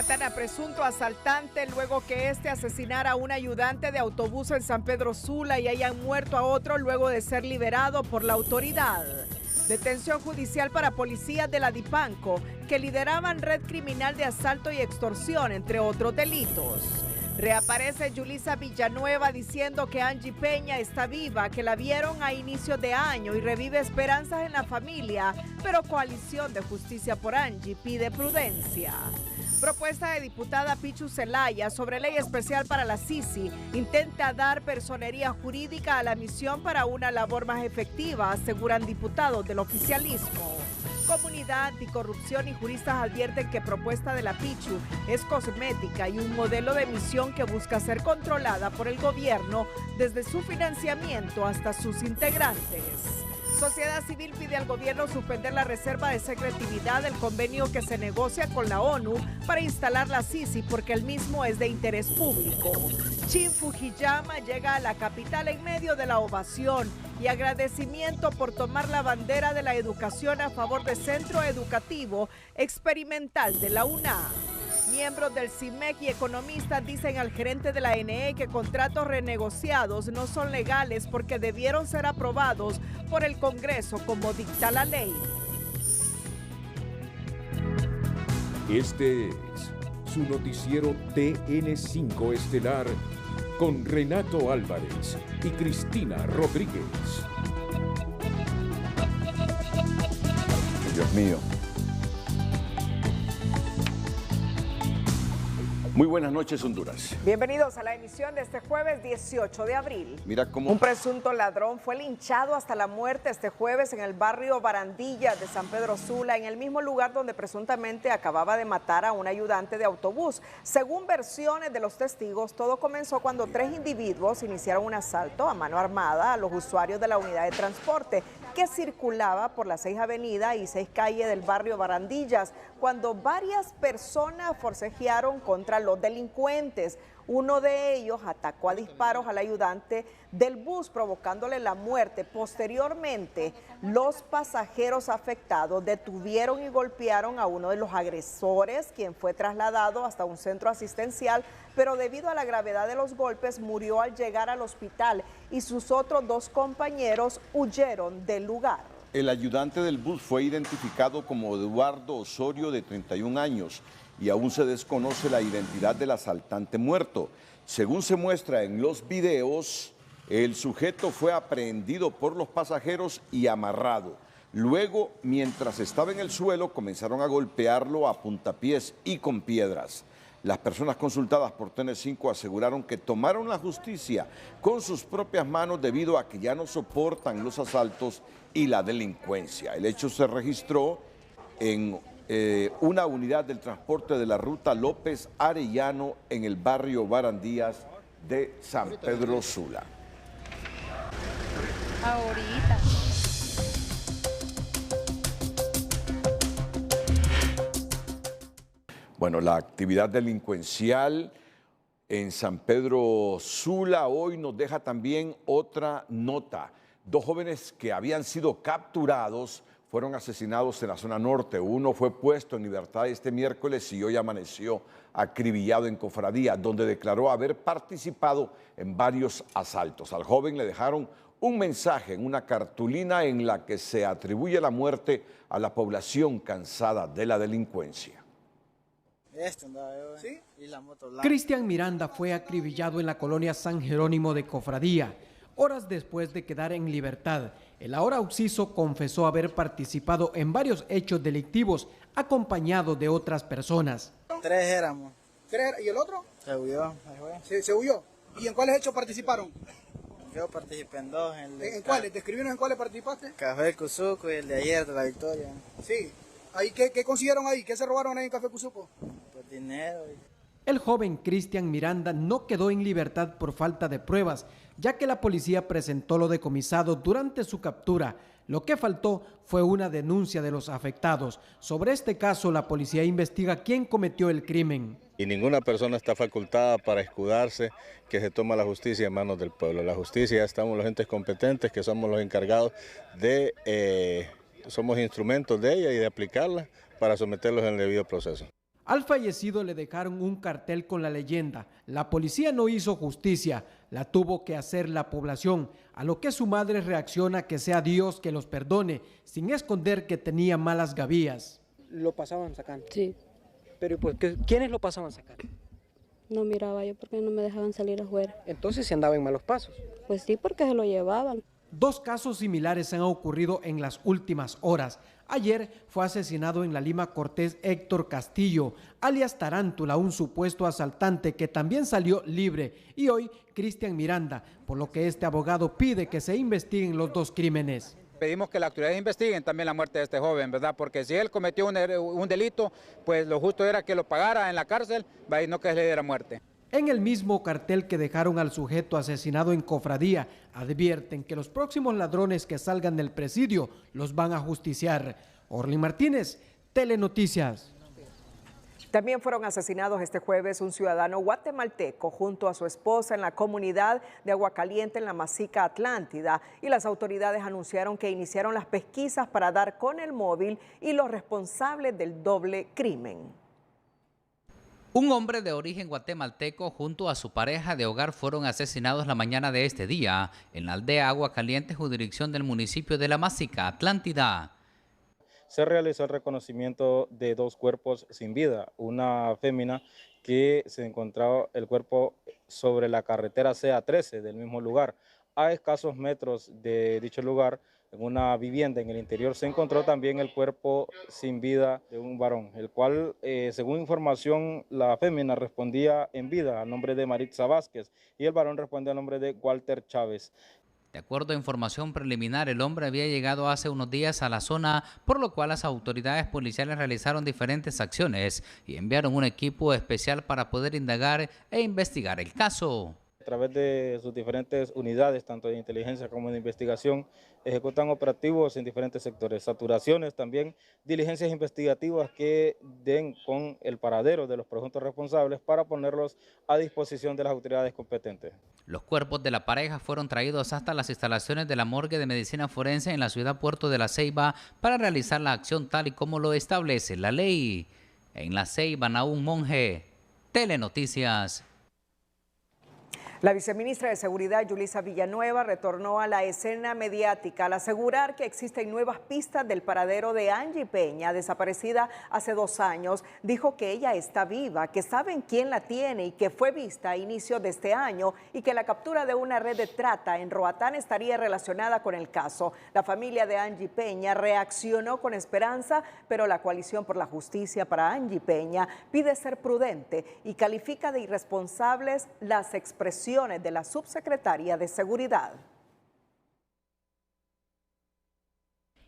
Matan a presunto asaltante luego que este asesinara a un ayudante de autobús en San Pedro Sula y hayan muerto a otro luego de ser liberado por la autoridad. Detención judicial para policías de la Dipanco que lideraban red criminal de asalto y extorsión, entre otros delitos. Reaparece Yulisa Villanueva diciendo que Angie Peña está viva, que la vieron a inicios de año y revive esperanzas en la familia, pero Coalición de Justicia por Angie pide prudencia. Propuesta de diputada Pichu Zelaya sobre ley especial para la Sisi intenta dar personería jurídica a la misión para una labor más efectiva, aseguran diputados del oficialismo. Comunidad Anticorrupción y juristas advierten que propuesta de la Pichu es cosmética y un modelo de misión que busca ser controlada por el gobierno desde su financiamiento hasta sus integrantes. Sociedad Civil pide al gobierno suspender la reserva de secretividad del convenio que se negocia con la ONU para instalar la Sisi porque el mismo es de interés público. Shin Fujiyama llega a la capital en medio de la ovación y agradecimiento por tomar la bandera de la educación a favor del Centro Educativo Experimental de la UNA. Miembros del CIMEC y economistas dicen al gerente de la NE que contratos renegociados no son legales porque debieron ser aprobados por el Congreso como dicta la ley. Este es su noticiero TN5 Estelar con Renato Álvarez y Cristina Rodríguez. Dios mío. Muy buenas noches, Honduras. Bienvenidos a la emisión de este jueves 18 de abril. Mira cómo... Un presunto ladrón fue linchado hasta la muerte este jueves en el barrio Barandilla de San Pedro Sula, en el mismo lugar donde presuntamente acababa de matar a un ayudante de autobús. Según versiones de los testigos, todo comenzó cuando 3 individuos iniciaron un asalto a mano armada a los usuarios de la unidad de transporte que circulaba por la 6 Avenida y 6 Calle del barrio Barandillas, cuando varias personas forcejearon contra los delincuentes. Uno de ellos atacó a disparos al ayudante del bus, provocándole la muerte. Posteriormente, los pasajeros afectados detuvieron y golpearon a uno de los agresores, quien fue trasladado hasta un centro asistencial, pero debido a la gravedad de los golpes murió al llegar al hospital y sus otros 2 compañeros huyeron del lugar. El ayudante del bus fue identificado como Eduardo Osorio, de 31 años, y aún se desconoce la identidad del asaltante muerto. Según se muestra en los videos, el sujeto fue aprehendido por los pasajeros y amarrado. Luego, mientras estaba en el suelo, comenzaron a golpearlo a puntapiés y con piedras. Las personas consultadas por TN5 aseguraron que tomaron la justicia con sus propias manos debido a que ya no soportan los asaltos y la delincuencia. El hecho se registró en una unidad del transporte de la ruta López Arellano en el barrio Barandías de San Pedro Sula. Ahorita. Bueno, la actividad delincuencial en San Pedro Sula hoy nos deja también otra nota. 2 jóvenes que habían sido capturados fueron asesinados en la zona norte. Uno fue puesto en libertad este miércoles y hoy amaneció acribillado en Cofradía, donde declaró haber participado en varios asaltos. Al joven le dejaron un mensaje en una cartulina en la que se atribuye la muerte a la población cansada de la delincuencia. ¿Sí? Cristian Miranda fue acribillado en la colonia San Jerónimo de Cofradía, horas después de quedar en libertad. El ahora occiso confesó haber participado en varios hechos delictivos acompañado de otras personas. 3 éramos. ¿Y el otro? Se huyó. Se huyó. ¿Y en cuáles hechos participaron? Yo participé en 2. ¿En cuáles? ¿Describieron en cuáles participaste? Café Cuzuco y el de ayer de la Victoria. Sí. ¿Ahí qué consiguieron ahí? ¿Qué se robaron ahí en Café Cuzuco? Pues dinero. El joven Cristian Miranda no quedó en libertad por falta de pruebas, ya que la policía presentó lo decomisado durante su captura. Lo que faltó fue una denuncia de los afectados. Sobre este caso, la policía investiga quién cometió el crimen. Y ninguna persona está facultada para escudarse que se toma la justicia en manos del pueblo. La justicia, estamos los entes competentes que somos los encargados de, somos instrumentos de ella y de aplicarla para someterlos en el debido proceso. Al fallecido le dejaron un cartel con la leyenda: la policía no hizo justicia, la tuvo que hacer la población, a lo que su madre reacciona que sea Dios que los perdone, sin esconder que tenía malas gavillas. ¿Lo pasaban sacando? Sí. Pero pues, ¿quiénes lo pasaban sacando? No miraba yo porque no me dejaban salir afuera. Entonces se andaba en malos pasos. Pues sí, porque se lo llevaban. 2 casos similares han ocurrido en las últimas horas. Ayer fue asesinado en la Lima Cortés Héctor Castillo, alias Tarántula, un supuesto asaltante que también salió libre, y hoy Cristian Miranda, por lo que este abogado pide que se investiguen los 2 crímenes. Pedimos que las autoridades investiguen también la muerte de este joven, ¿verdad? Porque si él cometió un delito, pues lo justo era que lo pagara en la cárcel y no que le diera muerte. En el mismo cartel que dejaron al sujeto asesinado en Cofradía, advierten que los próximos ladrones que salgan del presidio los van a justiciar. Orly Martínez, Telenoticias. También fueron asesinados este jueves un ciudadano guatemalteco junto a su esposa en la comunidad de Aguacaliente en la Masica Atlántida, y las autoridades anunciaron que iniciaron las pesquisas para dar con el móvil y los responsables del doble crimen. Un hombre de origen guatemalteco junto a su pareja de hogar fueron asesinados la mañana de este día en la aldea Agua Caliente, jurisdicción del municipio de La Masica Atlántida. Se realizó el reconocimiento de 2 cuerpos sin vida, una fémina que se encontraba el cuerpo sobre la carretera CA13 del mismo lugar. A escasos metros de dicho lugar, en una vivienda en el interior, se encontró también el cuerpo sin vida de un varón, el cual, según información, la fémina respondía en vida a nombre de Maritza Vázquez y el varón respondía a nombre de Walter Chávez. De acuerdo a información preliminar, el hombre había llegado hace unos días a la zona, por lo cual las autoridades policiales realizaron diferentes acciones y enviaron un equipo especial para poder indagar e investigar el caso. A través de sus diferentes unidades, tanto de inteligencia como de investigación, ejecutan operativos en diferentes sectores, saturaciones también, diligencias investigativas que den con el paradero de los presuntos responsables para ponerlos a disposición de las autoridades competentes. Los cuerpos de la pareja fueron traídos hasta las instalaciones de la morgue de medicina forense en la ciudad Puerto de la Ceiba para realizar la acción tal y como lo establece la ley. En la Ceiba, Naún Monge, Telenoticias. La viceministra de Seguridad, Yulisa Villanueva, retornó a la escena mediática al asegurar que existen nuevas pistas del paradero de Angie Peña, desaparecida hace 2 años. Dijo que ella está viva, que saben quién la tiene y que fue vista a inicios de este año, y que la captura de una red de trata en Roatán estaría relacionada con el caso. La familia de Angie Peña reaccionó con esperanza, pero la Coalición por la Justicia para Angie Peña pide ser prudente y califica de irresponsables las expresiones de la subsecretaria de Seguridad.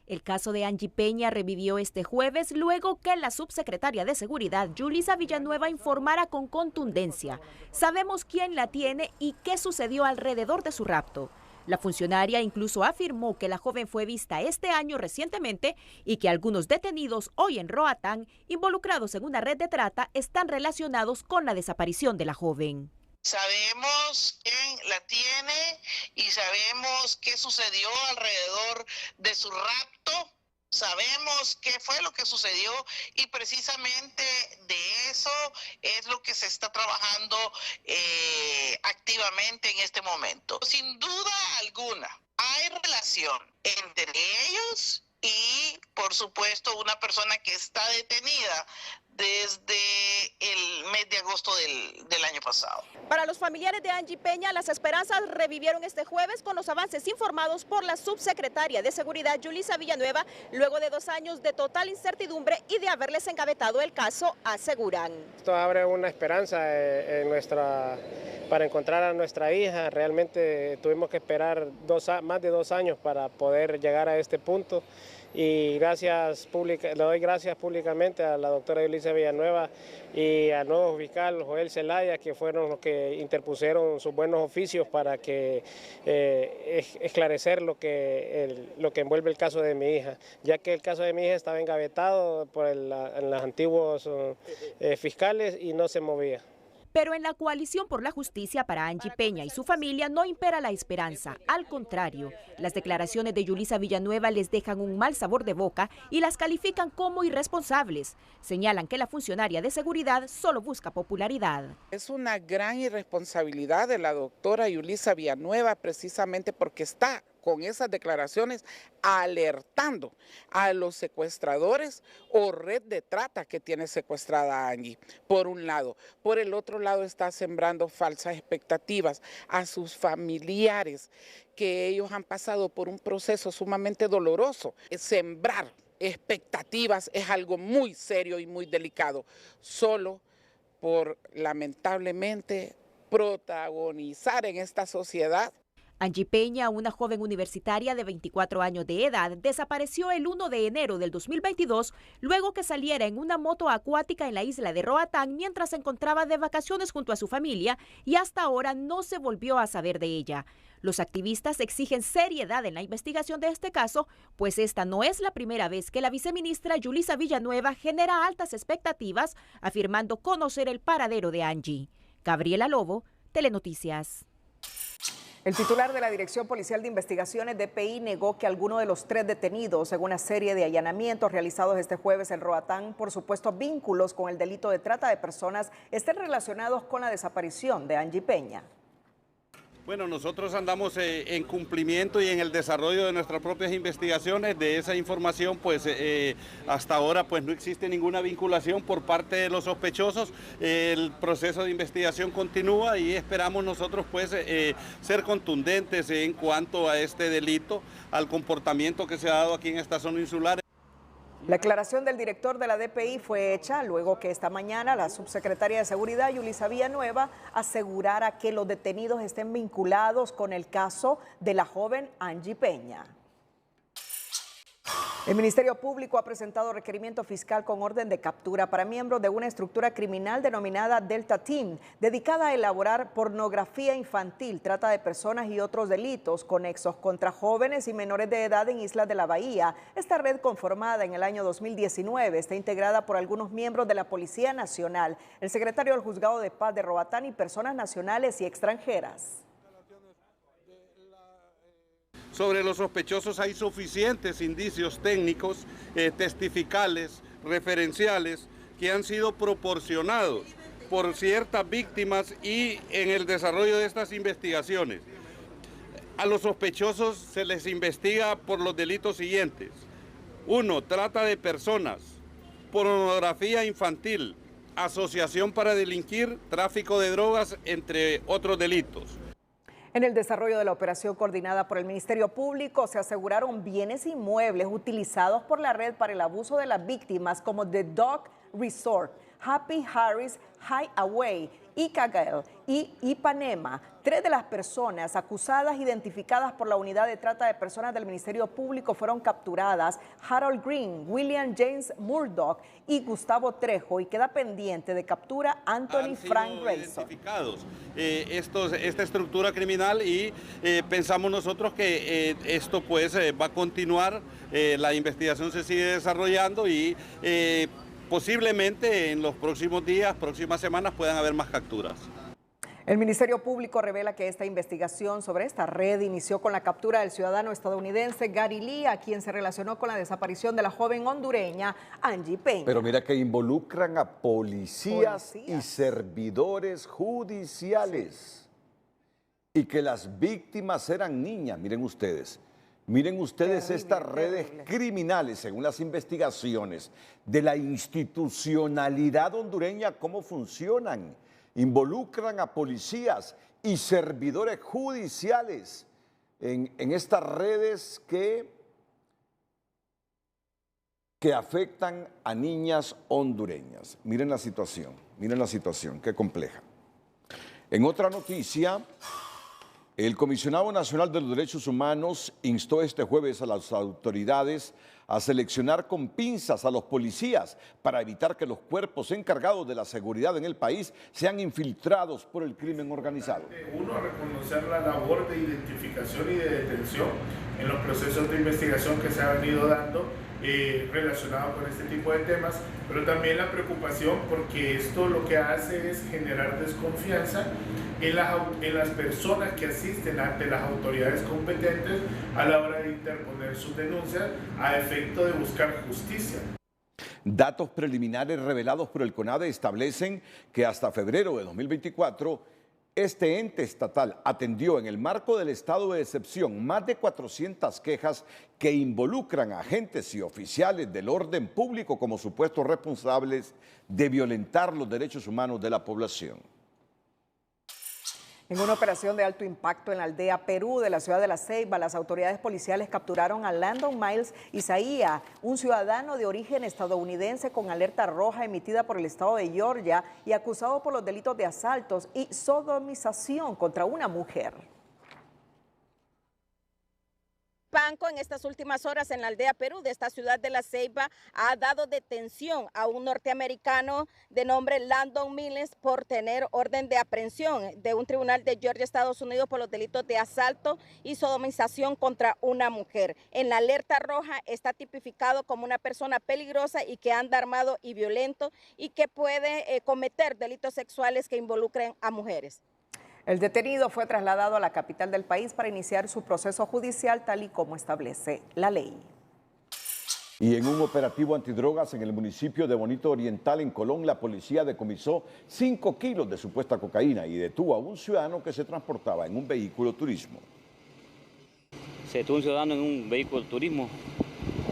El caso de Angie Peña revivió este jueves luego que la subsecretaria de Seguridad, Yulisa Villanueva, informara con contundencia: sabemos quién la tiene y qué sucedió alrededor de su rapto. La funcionaria incluso afirmó que la joven fue vista este año recientemente y que algunos detenidos hoy en Roatán, involucrados en una red de trata, están relacionados con la desaparición de la joven. Sabemos quién la tiene y sabemos qué sucedió alrededor de su rapto. Sabemos qué fue lo que sucedió y precisamente de eso es lo que se está trabajando activamente en este momento. Sin duda alguna, hay relación entre ellos y, por supuesto, una persona que está detenida desde el mes de agosto del año pasado. Para los familiares de Angie Peña, las esperanzas revivieron este jueves con los avances informados por la subsecretaria de Seguridad, Yulisa Villanueva, luego de 2 años de total incertidumbre y de haberles engavetado el caso, aseguran. Esto abre una esperanza para encontrar a nuestra hija. Realmente tuvimos que esperar más de 2 años para poder llegar a este punto. Y le doy gracias públicamente a la doctora Yulisa Villanueva y al nuevo fiscal Joel Zelaya, que fueron los que interpusieron sus buenos oficios para que esclarecer lo que envuelve el caso de mi hija, ya que el caso de mi hija estaba engavetado por los antiguos fiscales y no se movía. Pero en la coalición por la justicia para Angie Peña y su familia no impera la esperanza. Al contrario, las declaraciones de Yulisa Villanueva les dejan un mal sabor de boca y las califican como irresponsables. Señalan que la funcionaria de seguridad solo busca popularidad. Es una gran irresponsabilidad de la doctora Yulisa Villanueva, precisamente porque está con esas declaraciones alertando a los secuestradores o red de trata que tiene secuestrada a Angie, por un lado. Por el otro lado está sembrando falsas expectativas a sus familiares, que ellos han pasado por un proceso sumamente doloroso. Sembrar expectativas es algo muy serio y muy delicado, solo por lamentablemente protagonizar en esta sociedad. Angie Peña, una joven universitaria de 24 años de edad, desapareció el 1 de enero del 2022 luego que saliera en una moto acuática en la isla de Roatán mientras se encontraba de vacaciones junto a su familia y hasta ahora no se volvió a saber de ella. Los activistas exigen seriedad en la investigación de este caso, pues esta no es la primera vez que la viceministra Yulisa Villanueva genera altas expectativas, afirmando conocer el paradero de Angie. Gabriela Lobo, Telenoticias. El titular de la Dirección Policial de Investigaciones DPI negó que alguno de los 3 detenidos en una serie de allanamientos realizados este jueves en Roatán por supuestos vínculos con el delito de trata de personas estén relacionados con la desaparición de Angie Peña. Bueno, nosotros andamos en cumplimiento y en el desarrollo de nuestras propias investigaciones. De esa información, pues hasta ahora pues no existe ninguna vinculación por parte de los sospechosos. El proceso de investigación continúa y esperamos nosotros pues ser contundentes en cuanto a este delito, al comportamiento que se ha dado aquí en esta zona insular. La aclaración del director de la DPI fue hecha luego que esta mañana la subsecretaria de Seguridad, Yulisa Villanueva, asegurara que los detenidos estén vinculados con el caso de la joven Angie Peña. El Ministerio Público ha presentado requerimiento fiscal con orden de captura para miembros de una estructura criminal denominada Delta Team, dedicada a elaborar pornografía infantil, trata de personas y otros delitos conexos contra jóvenes y menores de edad en Islas de la Bahía. Esta red, conformada en el año 2019, está integrada por algunos miembros de la Policía Nacional, el secretario del Juzgado de Paz de Roatán y personas nacionales y extranjeras. Sobre los sospechosos hay suficientes indicios técnicos, testificales, referenciales, que han sido proporcionados por ciertas víctimas y en el desarrollo de estas investigaciones. A los sospechosos se les investiga por los delitos siguientes. 1. Trata de personas, pornografía infantil, asociación para delinquir, tráfico de drogas, entre otros delitos. En el desarrollo de la operación coordinada por el Ministerio Público se aseguraron bienes inmuebles utilizados por la red para el abuso de las víctimas como The Dog Resort, Happy Harris Hideaway, Icagel y Ipanema. 3 de las personas acusadas identificadas por la Unidad de Trata de Personas del Ministerio Público fueron capturadas: Harold Green, William James Murdoch y Gustavo Trejo, y queda pendiente de captura Anthony Frank Grayson. Esta estructura criminal y pensamos nosotros que esto pues va a continuar, la investigación se sigue desarrollando y posiblemente en los próximos días, próximas semanas puedan haber más capturas. El Ministerio Público revela que esta investigación sobre esta red inició con la captura del ciudadano estadounidense Gary Lee, a quien se relacionó con la desaparición de la joven hondureña Angie Peña. Pero mira que involucran a policías y servidores judiciales. Y que las víctimas eran niñas, miren ustedes. Miren ustedes estas redes criminales, según las investigaciones de la institucionalidad hondureña, cómo funcionan. Involucran a policías y servidores judiciales en estas redes que afectan a niñas hondureñas. Miren la situación, qué compleja. En otra noticia, el Comisionado Nacional de los Derechos Humanos instó este jueves a las autoridades a seleccionar con pinzas a los policías para evitar que los cuerpos encargados de la seguridad en el país sean infiltrados por el crimen organizado. Uno, a reconocer la labor de identificación y de detención en los procesos de investigación que se han venido dando relacionado con este tipo de temas, pero también la preocupación porque esto lo que hace es generar desconfianza en las personas que asisten ante las autoridades competentes a la hora de interponer sus denuncias a efecto de buscar justicia. Datos preliminares revelados por el CONADE establecen que hasta febrero de 2024, este ente estatal atendió en el marco del estado de excepción más de 400 quejas que involucran a agentes y oficiales del orden público como supuestos responsables de violentar los derechos humanos de la población. En una operación de alto impacto en la aldea Perú de la ciudad de La Ceiba, las autoridades policiales capturaron a Landon Miles Isaía, un ciudadano de origen estadounidense con alerta roja emitida por el estado de Georgia y acusado por los delitos de asaltos y sodomización contra una mujer. Banco en estas últimas horas en la aldea Perú de esta ciudad de La Ceiba ha dado detención a un norteamericano de nombre Landon Miles por tener orden de aprehensión de un tribunal de Georgia, Estados Unidos, por los delitos de asalto y sodomización contra una mujer. En la alerta roja está tipificado como una persona peligrosa y que anda armado y violento y que puede cometer delitos sexuales que involucren a mujeres. El detenido fue trasladado a la capital del país para iniciar su proceso judicial tal y como establece la ley. Y en un operativo antidrogas en el municipio de Bonito Oriental, en Colón, la policía decomisó 5 kilos de supuesta cocaína y detuvo a un ciudadano que se transportaba en un vehículo turismo. Se detuvo un ciudadano en un vehículo turismo,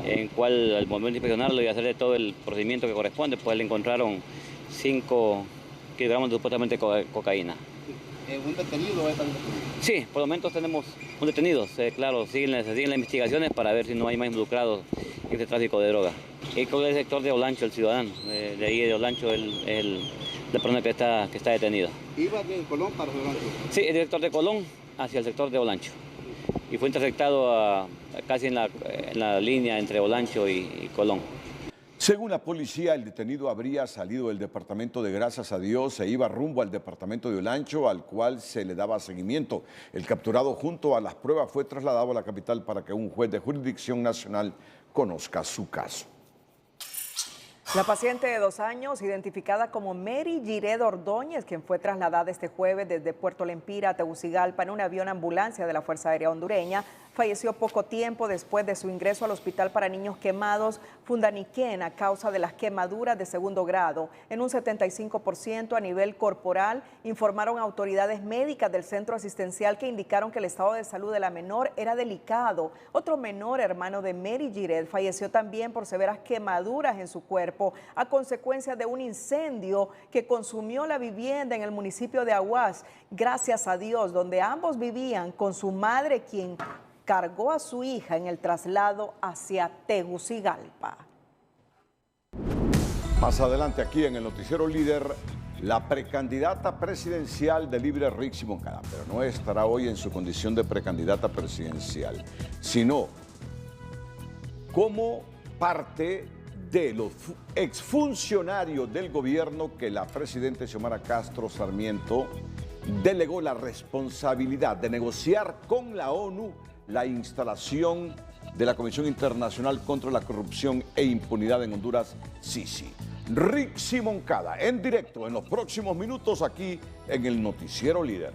en cual al momento de inspeccionarlo y hacerle todo el procedimiento que corresponde, pues le encontraron 5 kilogramos de supuestamente cocaína. ¿Un detenido o es algo? Sí, por el momento tenemos un detenido. Claro, siguen las investigaciones para ver si no hay más involucrados en este tráfico de droga. Y con el sector de Olancho, el ciudadano, de ahí de Olancho, la persona que está detenida. ¿Iba de Colón para Olancho? Sí, el sector de Colón hacia el sector de Olancho. Y fue interceptado casi en la línea entre Olancho y Colón. Según la policía, el detenido habría salido del departamento de Gracias a Dios e iba rumbo al departamento de Olancho, al cual se le daba seguimiento. El capturado, junto a las pruebas, fue trasladado a la capital para que un juez de jurisdicción nacional conozca su caso. La paciente de 2 años, identificada como Mary Gired Ordóñez, quien fue trasladada este jueves desde Puerto Lempira a Tegucigalpa en un avión ambulancia de la Fuerza Aérea Hondureña, falleció poco tiempo después de su ingreso al Hospital para Niños Quemados Fundaniquén a causa de las quemaduras de segundo grado en un 75% a nivel corporal, informaron autoridades médicas del centro asistencial que indicaron que el estado de salud de la menor era delicado. Otro menor, hermano de Mary Gired, falleció también por severas quemaduras en su cuerpo a consecuencia de un incendio que consumió la vivienda en el municipio de Aguas, gracias a Dios, donde ambos vivían con su madre, quien cargó a su hija en el traslado hacia Tegucigalpa. Más adelante aquí en el Noticiero Líder, la precandidata presidencial de Libre, Rixi Moncada, pero no estará hoy en su condición de precandidata presidencial, sino como parte de los exfuncionarios del gobierno que la presidenta Xiomara Castro Sarmiento delegó la responsabilidad de negociar con la ONU la instalación de la Comisión Internacional contra la Corrupción e Impunidad en Honduras, CICI. Rixi Moncada, en directo en los próximos minutos aquí en el Noticiero Líder.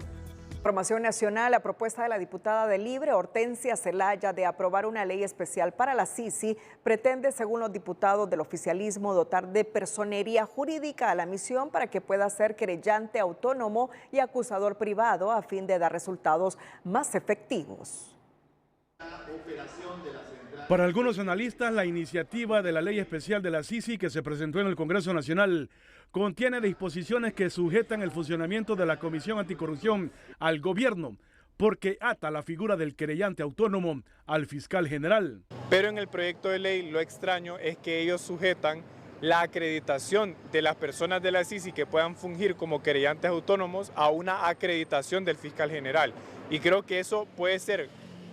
Información nacional, la propuesta de la diputada de Libre, Hortensia Zelaya, de aprobar una ley especial para la CICI, pretende, según los diputados del oficialismo, dotar de personería jurídica a la misión para que pueda ser querellante autónomo y acusador privado a fin de dar resultados más efectivos. Para algunos analistas, la iniciativa de la ley especial de la CICI que se presentó en el Congreso Nacional contiene disposiciones que sujetan el funcionamiento de la Comisión Anticorrupción al gobierno, porque ata la figura del querellante autónomo al fiscal general. Pero en el proyecto de ley lo extraño es que ellos sujetan la acreditación de las personas de la CICI que puedan fungir como querellantes autónomos a una acreditación del fiscal general. Y creo que eso puede ser,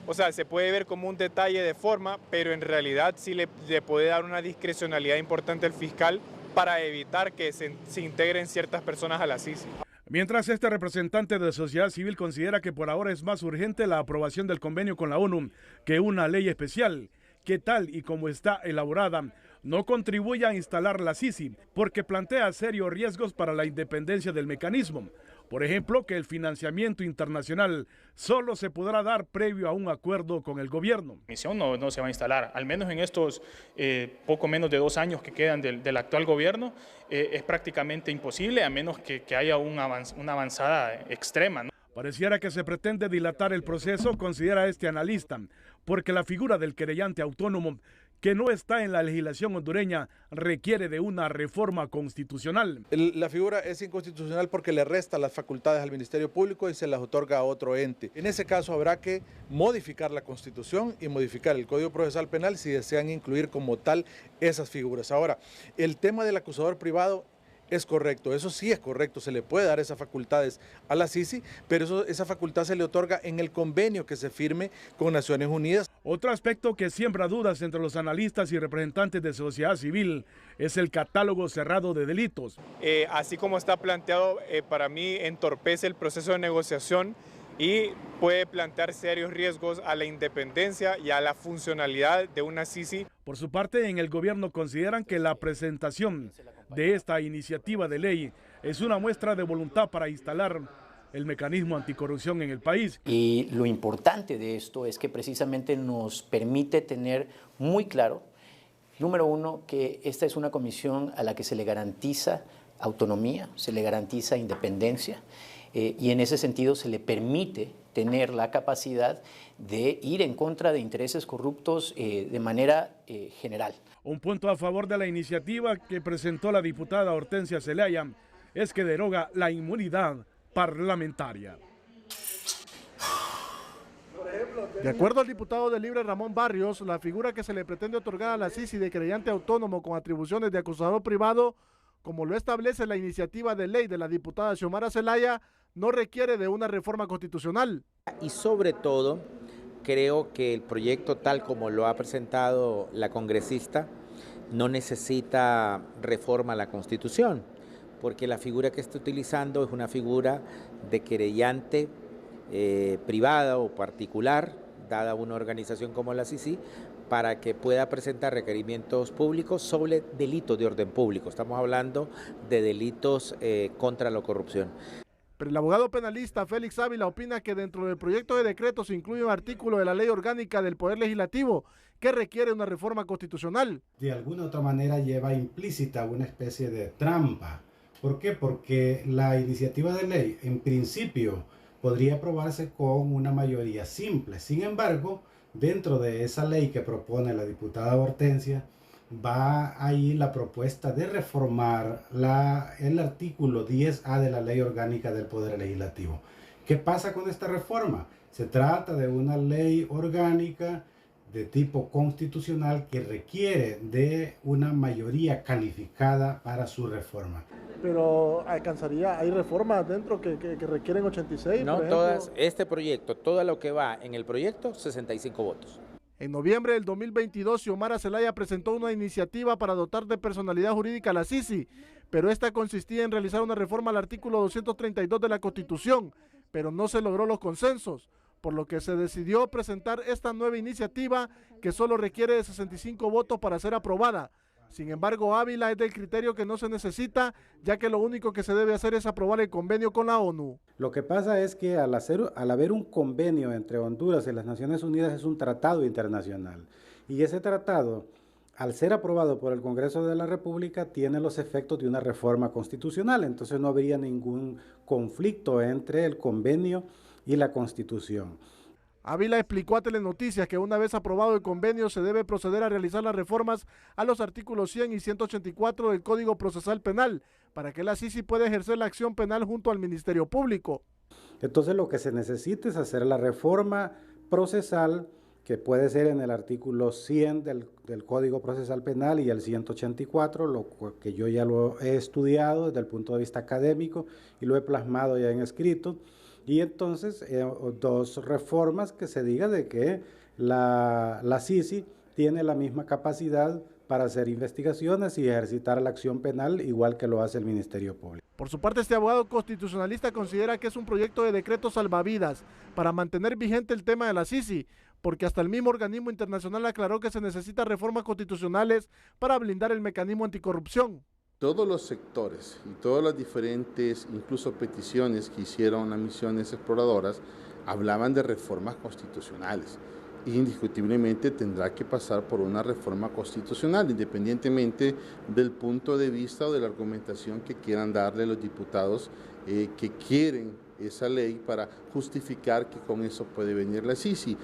o sea, se puede ver como un detalle de forma, pero en realidad sí le puede dar una discrecionalidad importante al fiscal para evitar que se integren ciertas personas a la CICI. Mientras este representante de sociedad civil considera que por ahora es más urgente la aprobación del convenio con la ONU que una ley especial, que tal y como está elaborada no contribuye a instalar la Sisi, porque plantea serios riesgos para la independencia del mecanismo. Por ejemplo, que el financiamiento internacional solo se podrá dar previo a un acuerdo con el gobierno. La misión no se va a instalar, al menos en estos poco menos de 2 años que quedan del actual gobierno, es prácticamente imposible, a menos que haya una avanzada extrema, ¿no? Pareciera que se pretende dilatar el proceso, considera este analista, porque la figura del querellante autónomo, que no está en la legislación hondureña, requiere de una reforma constitucional. La figura es inconstitucional porque le resta las facultades al Ministerio Público y se las otorga a otro ente. En ese caso habrá que modificar la Constitución y modificar el Código Procesal Penal si desean incluir como tal esas figuras. Ahora, el tema del acusador privado es correcto, eso sí es correcto, se le puede dar esas facultades a la Sisi, pero esa facultad se le otorga en el convenio que se firme con Naciones Unidas. Otro aspecto que siembra dudas entre los analistas y representantes de sociedad civil es el catálogo cerrado de delitos. Así como está planteado, para mí entorpece el proceso de negociación y puede plantear serios riesgos a la independencia y a la funcionalidad de una Sisi. Por su parte, en el gobierno consideran que la presentación de esta iniciativa de ley es una muestra de voluntad para instalar el mecanismo anticorrupción en el país. Y lo importante de esto es que precisamente nos permite tener muy claro, número uno, que esta es una comisión a la que se le garantiza autonomía, se le garantiza independencia, y en ese sentido se le permite tener la capacidad de ir en contra de intereses corruptos de manera general. Un punto a favor de la iniciativa que presentó la diputada Hortensia Zelaya es que deroga la inmunidad parlamentaria. De acuerdo al diputado del Libre Ramón Barrios, la figura que se le pretende otorgar a la Sisi de querellante autónomo con atribuciones de acusador privado, como lo establece la iniciativa de ley de la diputada Xiomara Zelaya, no requiere de una reforma constitucional. Y sobre todo, creo que el proyecto tal como lo ha presentado la congresista no necesita reforma a la Constitución, porque la figura que está utilizando es una figura de querellante privada o particular, dada una organización como la Sisi, para que pueda presentar requerimientos públicos sobre delitos de orden público. Estamos hablando de delitos contra la corrupción. Pero el abogado penalista Félix Ávila opina que dentro del proyecto de decreto se incluye un artículo de la Ley Orgánica del Poder Legislativo que requiere una reforma constitucional. De alguna u otra manera lleva implícita una especie de trampa. ¿Por qué? Porque la iniciativa de ley en principio podría aprobarse con una mayoría simple. Sin embargo, dentro de esa ley que propone la diputada Hortensia, va ahí la propuesta de reformar el artículo 10A de la Ley Orgánica del Poder Legislativo. ¿Qué pasa con esta reforma? Se trata de una ley orgánica de tipo constitucional que requiere de una mayoría calificada para su reforma. Pero alcanzaría, hay reformas dentro que requieren 86. No, todas, este proyecto, todo lo que va en el proyecto, 65 votos. En noviembre del 2022, Xiomara Zelaya presentó una iniciativa para dotar de personalidad jurídica a la Sisi, pero esta consistía en realizar una reforma al artículo 232 de la Constitución, pero no se logró los consensos, por lo que se decidió presentar esta nueva iniciativa que solo requiere de 65 votos para ser aprobada. Sin embargo, Ávila es del criterio que no se necesita, ya que lo único que se debe hacer es aprobar el convenio con la ONU. Lo que pasa es que al haber un convenio entre Honduras y las Naciones Unidas es un tratado internacional. Y ese tratado, al ser aprobado por el Congreso de la República, tiene los efectos de una reforma constitucional. Entonces no habría ningún conflicto entre el convenio y la Constitución. Ávila explicó a Telenoticias que una vez aprobado el convenio se debe proceder a realizar las reformas a los artículos 100 y 184 del Código Procesal Penal para que la Sisi pueda ejercer la acción penal junto al Ministerio Público. Entonces lo que se necesita es hacer la reforma procesal, que puede ser en el artículo 100 del Código Procesal Penal y el 184, lo que yo ya lo he estudiado desde el punto de vista académico y lo he plasmado ya en escrito. Y entonces dos reformas que se diga de que la Sisi tiene la misma capacidad para hacer investigaciones y ejercitar la acción penal igual que lo hace el Ministerio Público. Por su parte, este abogado constitucionalista considera que es un proyecto de decreto salvavidas para mantener vigente el tema de la Sisi, porque hasta el mismo organismo internacional aclaró que se necesitan reformas constitucionales para blindar el mecanismo anticorrupción. Todos los sectores y todas las diferentes, incluso peticiones que hicieron las misiones exploradoras, hablaban de reformas constitucionales. Indiscutiblemente tendrá que pasar por una reforma constitucional, independientemente del punto de vista o de la argumentación que quieran darle los diputados que quieren esa ley para justificar que con eso puede venir la CICI.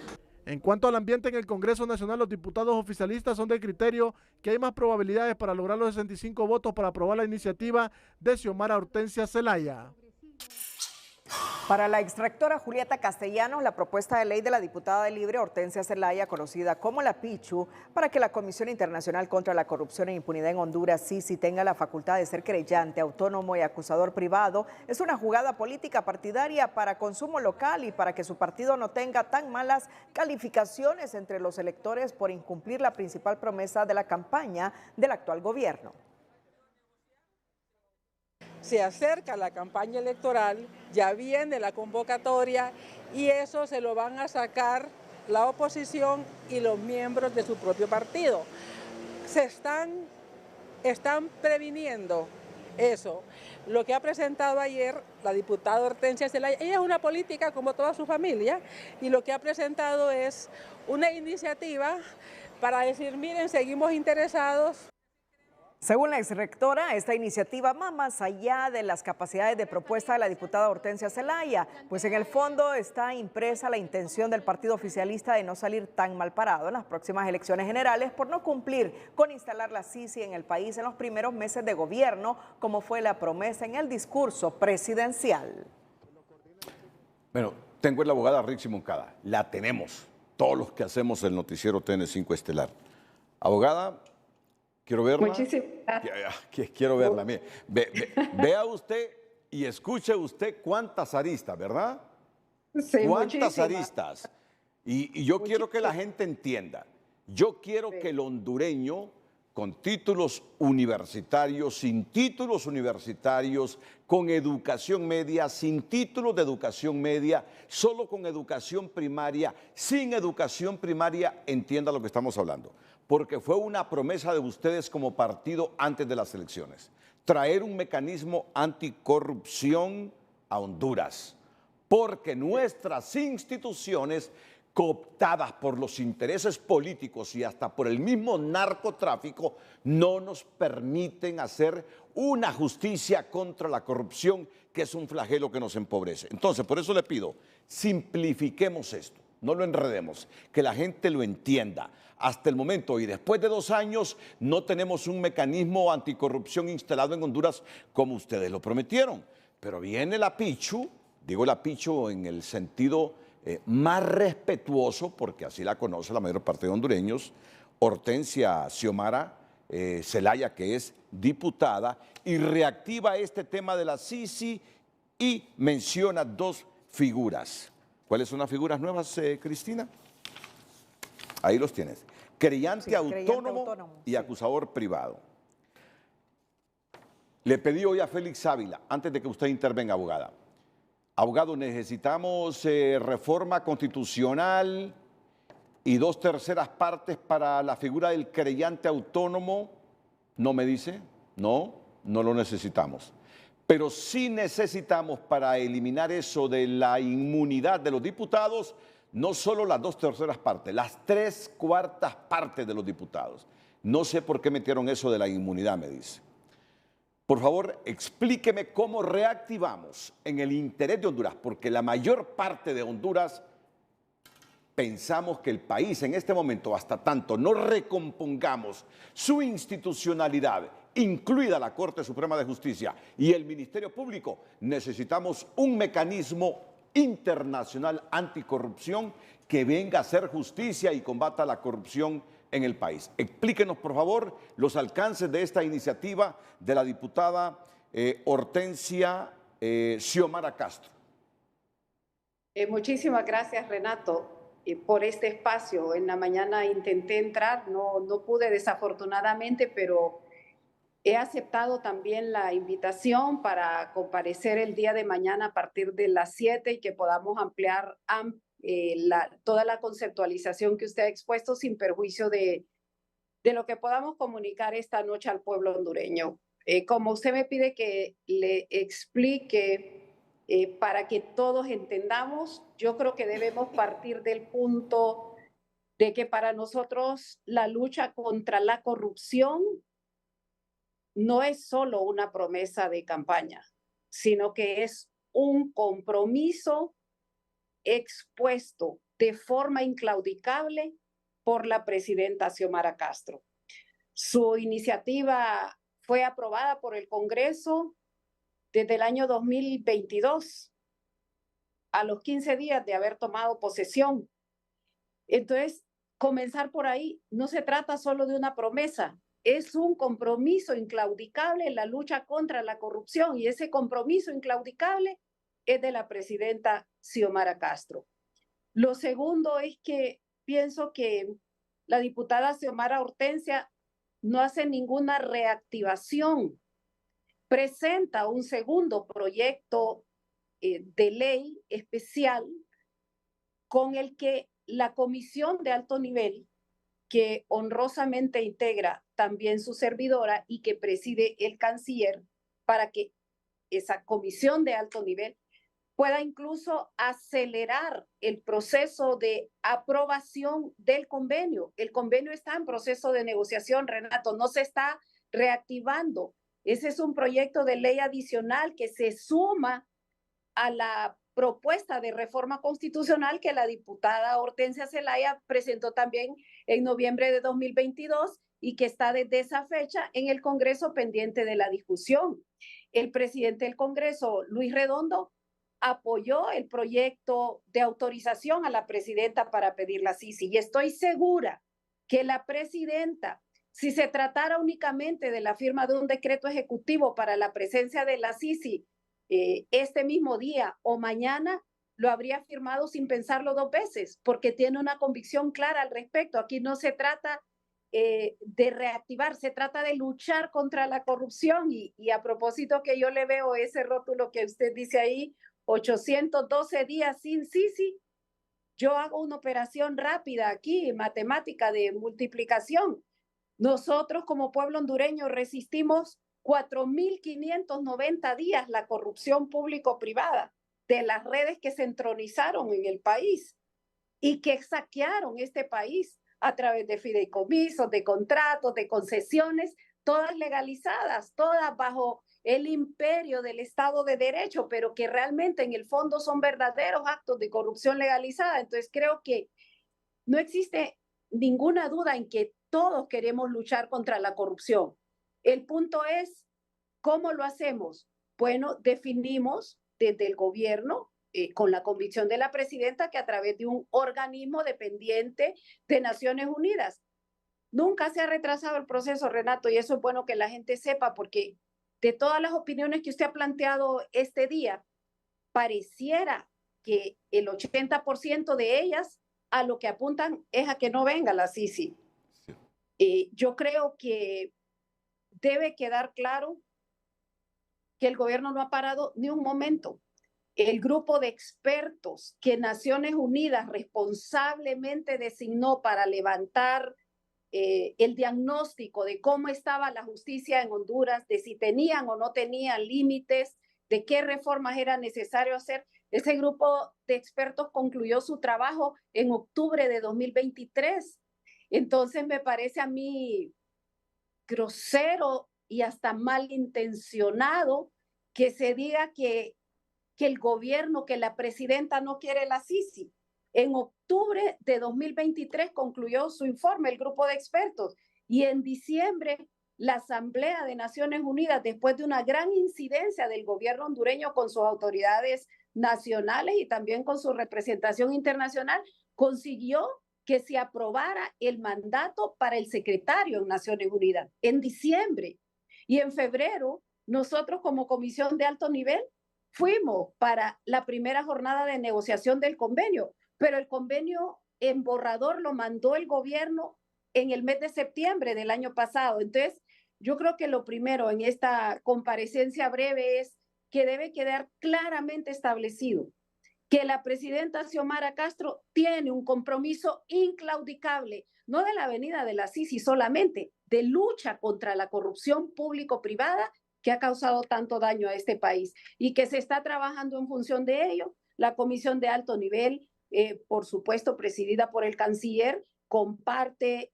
En cuanto al ambiente en el Congreso Nacional, los diputados oficialistas son del criterio que hay más probabilidades para lograr los 65 votos para aprobar la iniciativa de Xiomara Hortensia Zelaya. Para la extractora Julieta Castellanos, la propuesta de ley de la diputada de Libre Hortensia Zelaya, conocida como la Pichu, para que la Comisión Internacional contra la Corrupción e Impunidad en Honduras, CICI, tenga la facultad de ser querellante, autónomo y acusador privado, es una jugada política partidaria para consumo local y para que su partido no tenga tan malas calificaciones entre los electores por incumplir la principal promesa de la campaña del actual gobierno. Se acerca la campaña electoral, ya viene la convocatoria y eso se lo van a sacar la oposición y los miembros de su propio partido. Están previniendo eso. Lo que ha presentado ayer la diputada Hortensia Zelaya, ella es una política como toda su familia y lo que ha presentado es una iniciativa para decir, miren, seguimos interesados. Según la exrectora, esta iniciativa va más allá de las capacidades de propuesta de la diputada Hortensia Zelaya, pues en el fondo está impresa la intención del partido oficialista de no salir tan mal parado en las próximas elecciones generales por no cumplir con instalar la CICI en el país en los primeros meses de gobierno, como fue la promesa en el discurso presidencial. Bueno, tengo a la abogada Rixi Moncada, la tenemos, todos los que hacemos el noticiero TN5 Estelar. Abogada, quiero verla. Muchísimas gracias. Quiero verla. Mire, vea usted y escuche usted cuántas aristas, ¿verdad? Sí, cuántas aristas. Y yo quiero que la gente entienda. Yo quiero que el hondureño con títulos universitarios, sin títulos universitarios, con educación media, sin títulos de educación media, solo con educación primaria, sin educación primaria, entienda lo que estamos hablando. Porque fue una promesa de ustedes como partido antes de las elecciones. Traer un mecanismo anticorrupción a Honduras. Porque nuestras instituciones, cooptadas por los intereses políticos y hasta por el mismo narcotráfico, no nos permiten hacer una justicia contra la corrupción, que es un flagelo que nos empobrece. Entonces, por eso le pido, simplifiquemos esto, no lo enredemos, que la gente lo entienda. Hasta el momento y después de 2 años no tenemos un mecanismo anticorrupción instalado en Honduras como ustedes lo prometieron. Pero viene la Pichu, digo la Pichu en el sentido más respetuoso, porque así la conoce la mayor parte de hondureños, Hortensia Xiomara Zelaya, que es diputada, y reactiva este tema de la CICI y menciona 2 figuras. ¿Cuáles son las figuras nuevas, Cristina? Ahí los tienes. Querellante autónomo y acusador privado. Le pedí hoy a Félix Ávila, antes de que usted intervenga, abogada. Abogado, necesitamos reforma constitucional y 2/3 partes para la figura del querellante autónomo. ¿No me dice? No, no lo necesitamos. Pero sí necesitamos, para eliminar eso de la inmunidad de los diputados, no solo las 2/3 partes, las 3/4 partes de los diputados. No sé por qué metieron eso de la inmunidad, me dice. Por favor, explíqueme cómo reactivamos en el interés de Honduras, porque la mayor parte de Honduras pensamos que el país en este momento, hasta tanto no recompongamos su institucionalidad, incluida la Corte Suprema de Justicia y el Ministerio Público, necesitamos un mecanismo internacional anticorrupción que venga a hacer justicia y combata la corrupción en el país. Explíquenos, por favor, los alcances de esta iniciativa de la diputada Hortensia Xiomara Castro. Muchísimas gracias, Renato, por este espacio. En la mañana intenté entrar, no pude desafortunadamente, pero he aceptado también la invitación para comparecer el día de mañana a partir de las 7 y que podamos toda la conceptualización que usted ha expuesto sin perjuicio de lo que podamos comunicar esta noche al pueblo hondureño. Como usted me pide que le explique para que todos entendamos, yo creo que debemos partir del punto de que para nosotros la lucha contra la corrupción no es solo una promesa de campaña, sino que es un compromiso expuesto de forma inclaudicable por la presidenta Xiomara Castro. Su iniciativa fue aprobada por el Congreso desde el año 2022, a los 15 días de haber tomado posesión. Entonces, comenzar por ahí, no se trata solo de una promesa, es un compromiso inclaudicable en la lucha contra la corrupción, y ese compromiso inclaudicable es de la presidenta Xiomara Castro. Lo segundo es que pienso que la diputada Xiomara Hortensia no hace ninguna reactivación, presenta un segundo proyecto de ley especial con el que la comisión de alto nivel, que honrosamente integra también su servidora y que preside el canciller, para que esa comisión de alto nivel pueda incluso acelerar el proceso de aprobación del convenio. El convenio está en proceso de negociación, Renato, no se está reactivando. Ese es un proyecto de ley adicional que se suma a la propuesta de reforma constitucional que la diputada Hortensia Zelaya presentó también en noviembre de 2022 y que está desde esa fecha en el Congreso pendiente de la discusión. El presidente del Congreso, Luis Redondo, apoyó el proyecto de autorización a la presidenta para pedir la CICI, y estoy segura que la presidenta, si se tratara únicamente de la firma de un decreto ejecutivo para la presencia de la CICI este mismo día o mañana, lo habría firmado sin pensarlo dos veces, porque tiene una convicción clara al respecto. Aquí no se trata de reactivar, se trata de luchar contra la corrupción, y a propósito que yo le veo ese rótulo que usted dice ahí, 812 días sin CICI, yo hago una operación rápida aquí, matemática de multiplicación. Nosotros como pueblo hondureño resistimos 4.590 días la corrupción público-privada de las redes que se entronizaron en el país y que saquearon este país a través de fideicomisos, de contratos, de concesiones, todas legalizadas, todas bajo el imperio del Estado de Derecho, pero que realmente en el fondo son verdaderos actos de corrupción legalizada. Entonces creo que no existe ninguna duda en que todos queremos luchar contra la corrupción. El punto es, ¿cómo lo hacemos? Bueno, definimos desde el gobierno, con la convicción de la presidenta, que a través de un organismo dependiente de Naciones Unidas. Nunca se ha retrasado el proceso, Renato, y eso es bueno que la gente sepa, porque de todas las opiniones que usted ha planteado este día, pareciera que el 80% de ellas a lo que apuntan es a que no venga la CICI. Yo creo que debe quedar claro que el gobierno no ha parado ni un momento. El grupo de expertos que Naciones Unidas responsablemente designó para levantar el diagnóstico de cómo estaba la justicia en Honduras, de si tenían o no tenían límites, de qué reformas era necesario hacer, ese grupo de expertos concluyó su trabajo en octubre de 2023. Entonces me parece a mí grosero y hasta malintencionado que se diga que el gobierno, que la presidenta no quiere la CICI. En octubre de 2023 concluyó su informe el grupo de expertos, y en diciembre la Asamblea de Naciones Unidas, después de una gran incidencia del gobierno hondureño con sus autoridades nacionales y también con su representación internacional, consiguió que se aprobara el mandato para el secretario en Naciones Unidas en diciembre. Y en febrero, nosotros como comisión de alto nivel fuimos para la primera jornada de negociación del convenio, pero el convenio en borrador lo mandó el gobierno en el mes de septiembre del año pasado. Entonces, yo creo que lo primero en esta comparecencia breve es que debe quedar claramente establecido que la presidenta Xiomara Castro tiene un compromiso inclaudicable, no de la venida de la Sisi solamente, de lucha contra la corrupción público-privada que ha causado tanto daño a este país y que se está trabajando en función de ello. La comisión de alto nivel, por supuesto, presidida por el canciller, comparte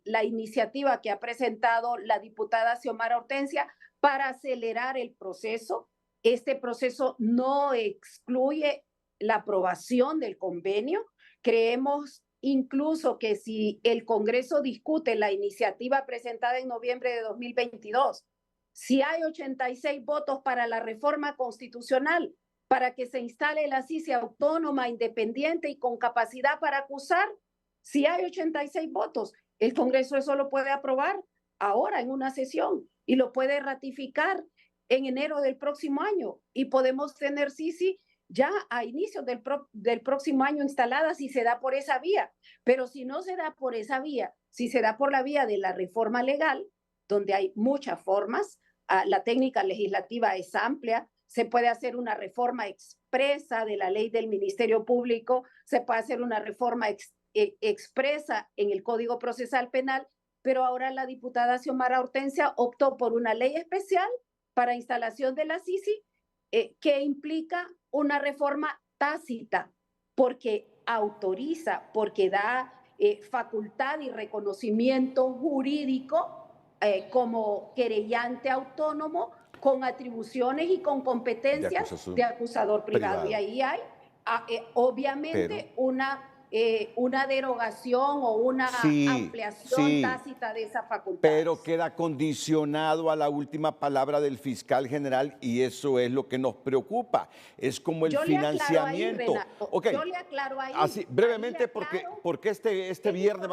la iniciativa que ha presentado la diputada Xiomara Hortensia para acelerar el proceso. Este proceso no excluye la aprobación del convenio. Creemos incluso que si el Congreso discute la iniciativa presentada en noviembre de 2022, si hay 86 votos para la reforma constitucional, para que se instale la CICI autónoma, independiente y con capacidad para acusar, si hay 86 votos, el Congreso eso lo puede aprobar ahora en una sesión y lo puede ratificar en enero del próximo año y podemos tener CICI ya a inicios del próximo año instalada si se da por esa vía. Pero si no se da por esa vía, si se da por la vía de la reforma legal, donde hay muchas formas, la técnica legislativa es amplia, se puede hacer una reforma expresa de la ley del Ministerio Público, se puede hacer una reforma expresa en el Código Procesal Penal, pero ahora la diputada Xiomara Hortensia optó por una ley especial para instalación de la CICI que implica una reforma tácita, porque autoriza, porque da facultad y reconocimiento jurídico como querellante autónomo con atribuciones y con competencias de acusador privado. Y ahí hay obviamente una derogación o una ampliación tácita de esa facultad. Pero queda condicionado a la última palabra del fiscal general y eso es lo que nos preocupa. Es como el financiamiento. Yo le aclaro ahí. Así, brevemente, porque este viernes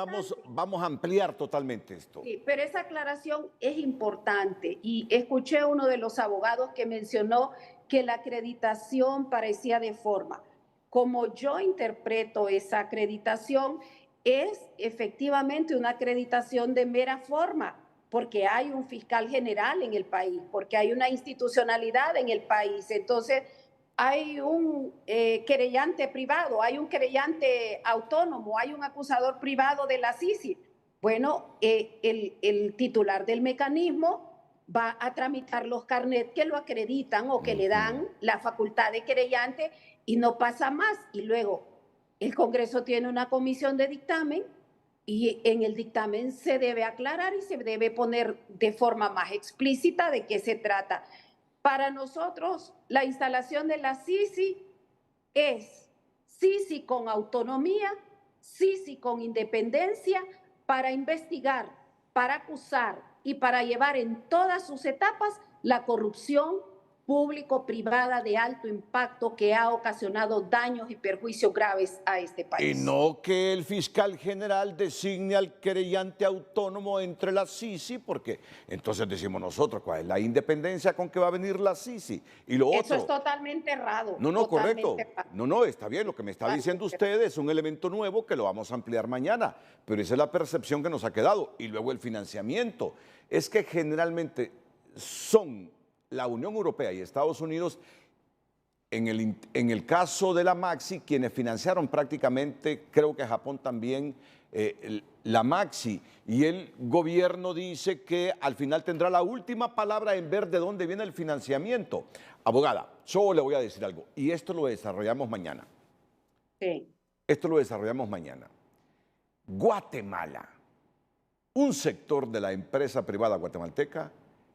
vamos a ampliar totalmente esto. Sí, pero esa aclaración es importante y escuché a uno de los abogados que mencionó que la acreditación parecía de forma. Como yo interpreto esa acreditación, es efectivamente una acreditación de mera forma, porque hay un fiscal general en el país, porque hay una institucionalidad en el país. Entonces, hay un querellante privado, hay un querellante autónomo, hay un acusador privado de la CICI. Bueno, el titular del mecanismo va a tramitar los carnets que lo acreditan o que le dan la facultad de querellante y no pasa más. Y luego el Congreso tiene una comisión de dictamen y en el dictamen se debe aclarar y se debe poner de forma más explícita de qué se trata. Para nosotros, la instalación de la CICI es CICI con autonomía, CICI con independencia para investigar, para acusar y para llevar en todas sus etapas la corrupción público-privada de alto impacto que ha ocasionado daños y perjuicios graves a este país. Y no que el fiscal general designe al querellante autónomo entre la CICI, porque entonces decimos nosotros, ¿cuál es la independencia con que va a venir la CICI? Y lo otro... Eso es totalmente errado. No, correcto. No, está bien. Lo que me está diciendo usted es un elemento nuevo que lo vamos a ampliar mañana, pero esa es la percepción que nos ha quedado. Y luego el financiamiento. Es que generalmente son la Unión Europea y Estados Unidos, en el caso de la Maxi, quienes financiaron prácticamente, creo que Japón también, la Maxi, y el gobierno dice que al final tendrá la última palabra en ver de dónde viene el financiamiento. Abogada, yo le voy a decir algo, y esto lo desarrollamos mañana. Sí. Esto lo desarrollamos mañana. Guatemala, un sector de la empresa privada guatemalteca,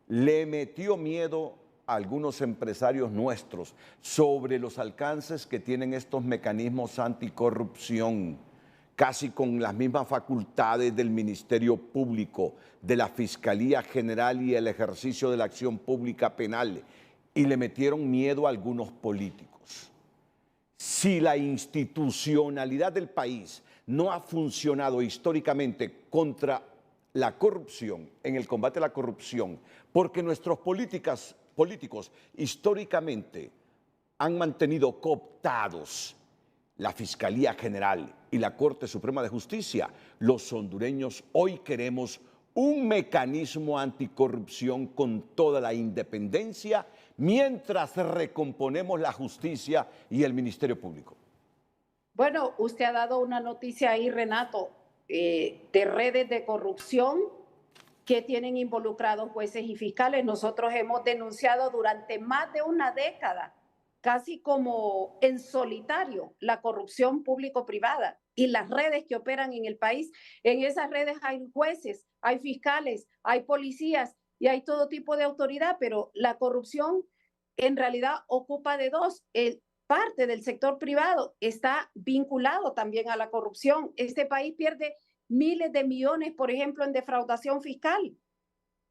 le metió miedo a algunos empresarios nuestros sobre los alcances que tienen estos mecanismos anticorrupción, casi con las mismas facultades del Ministerio Público, de la Fiscalía General y el ejercicio de la acción pública penal, y le metieron miedo a algunos políticos. Si la institucionalidad del país no ha funcionado históricamente contra la corrupción, en el combate a la corrupción, porque nuestros políticos históricamente han mantenido cooptados la Fiscalía General y la Corte Suprema de Justicia, los hondureños hoy queremos un mecanismo anticorrupción con toda la independencia, mientras recomponemos la justicia y el Ministerio Público? Bueno, usted ha dado una noticia ahí, Renato, de redes de corrupción que tienen involucrados jueces y fiscales. Nosotros hemos denunciado durante más de una década, casi como en solitario, la corrupción público-privada y las redes que operan en el país. En esas redes hay jueces, hay fiscales, hay policías y hay todo tipo de autoridad, pero la corrupción en realidad ocupa de dos. Parte del sector privado está vinculado también a la corrupción. Este país pierde miles de millones, por ejemplo, en defraudación fiscal.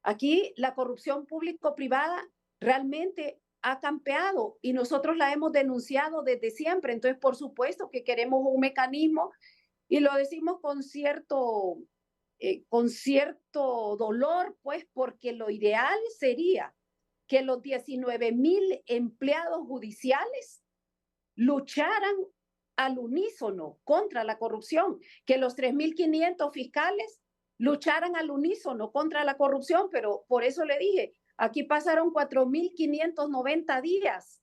Aquí la corrupción público-privada realmente ha campeado y nosotros la hemos denunciado desde siempre. Entonces, por supuesto que queremos un mecanismo y lo decimos con cierto dolor, pues, porque lo ideal sería que los 19,000 empleados judiciales lucharan al unísono contra la corrupción, que los 3,500 fiscales lucharan al unísono contra la corrupción, pero por eso le dije, aquí pasaron 4,590 días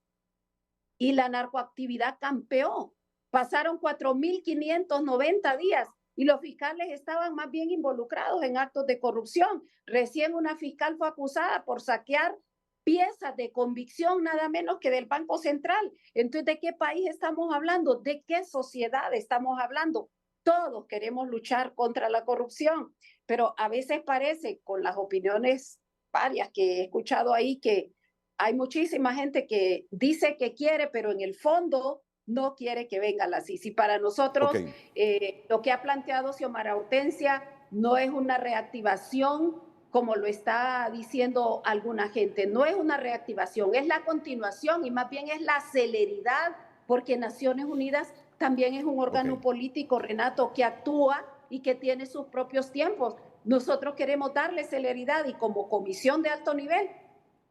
y la narcoactividad campeó. Pasaron 4,590 días y los fiscales estaban más bien involucrados en actos de corrupción. Recién una fiscal fue acusada por saquear piezas de convicción nada menos que del Banco Central. Entonces, ¿de qué país estamos hablando? ¿De qué sociedad estamos hablando? Todos queremos luchar contra la corrupción, pero a veces parece, con las opiniones varias que he escuchado ahí, que hay muchísima gente que dice que quiere, pero en el fondo no quiere que venga la CICI. Para nosotros, lo que ha planteado Xiomara Hortensia no es una reactivación como lo está diciendo alguna gente. No es una reactivación, es la continuación y más bien es la celeridad, porque Naciones Unidas también es un órgano político, Renato, que actúa y que tiene sus propios tiempos. Nosotros queremos darle celeridad y como comisión de alto nivel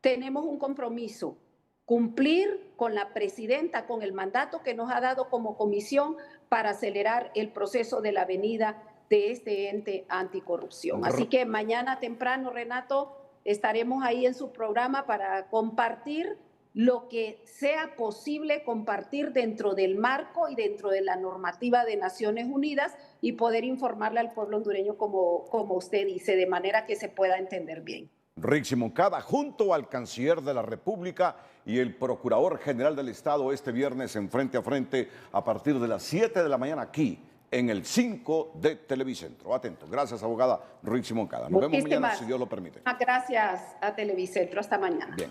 tenemos un compromiso, cumplir con la presidenta, con el mandato que nos ha dado como comisión para acelerar el proceso de la venida de este ente anticorrupción. Así que mañana temprano, Renato, estaremos ahí en su programa para compartir lo que sea posible compartir dentro del marco y dentro de la normativa de Naciones Unidas y poder informarle al pueblo hondureño como usted dice, de manera que se pueda entender bien. Rixi Moncada, junto al canciller de la República y el procurador general del Estado, este viernes en Frente a Frente a partir de las 7 de la mañana aquí en el 5 de Televicentro. Atento. Gracias, abogada Rixi Moncada. Nos vemos mañana, si Dios lo permite. Gracias a Televicentro. Hasta mañana. Bien.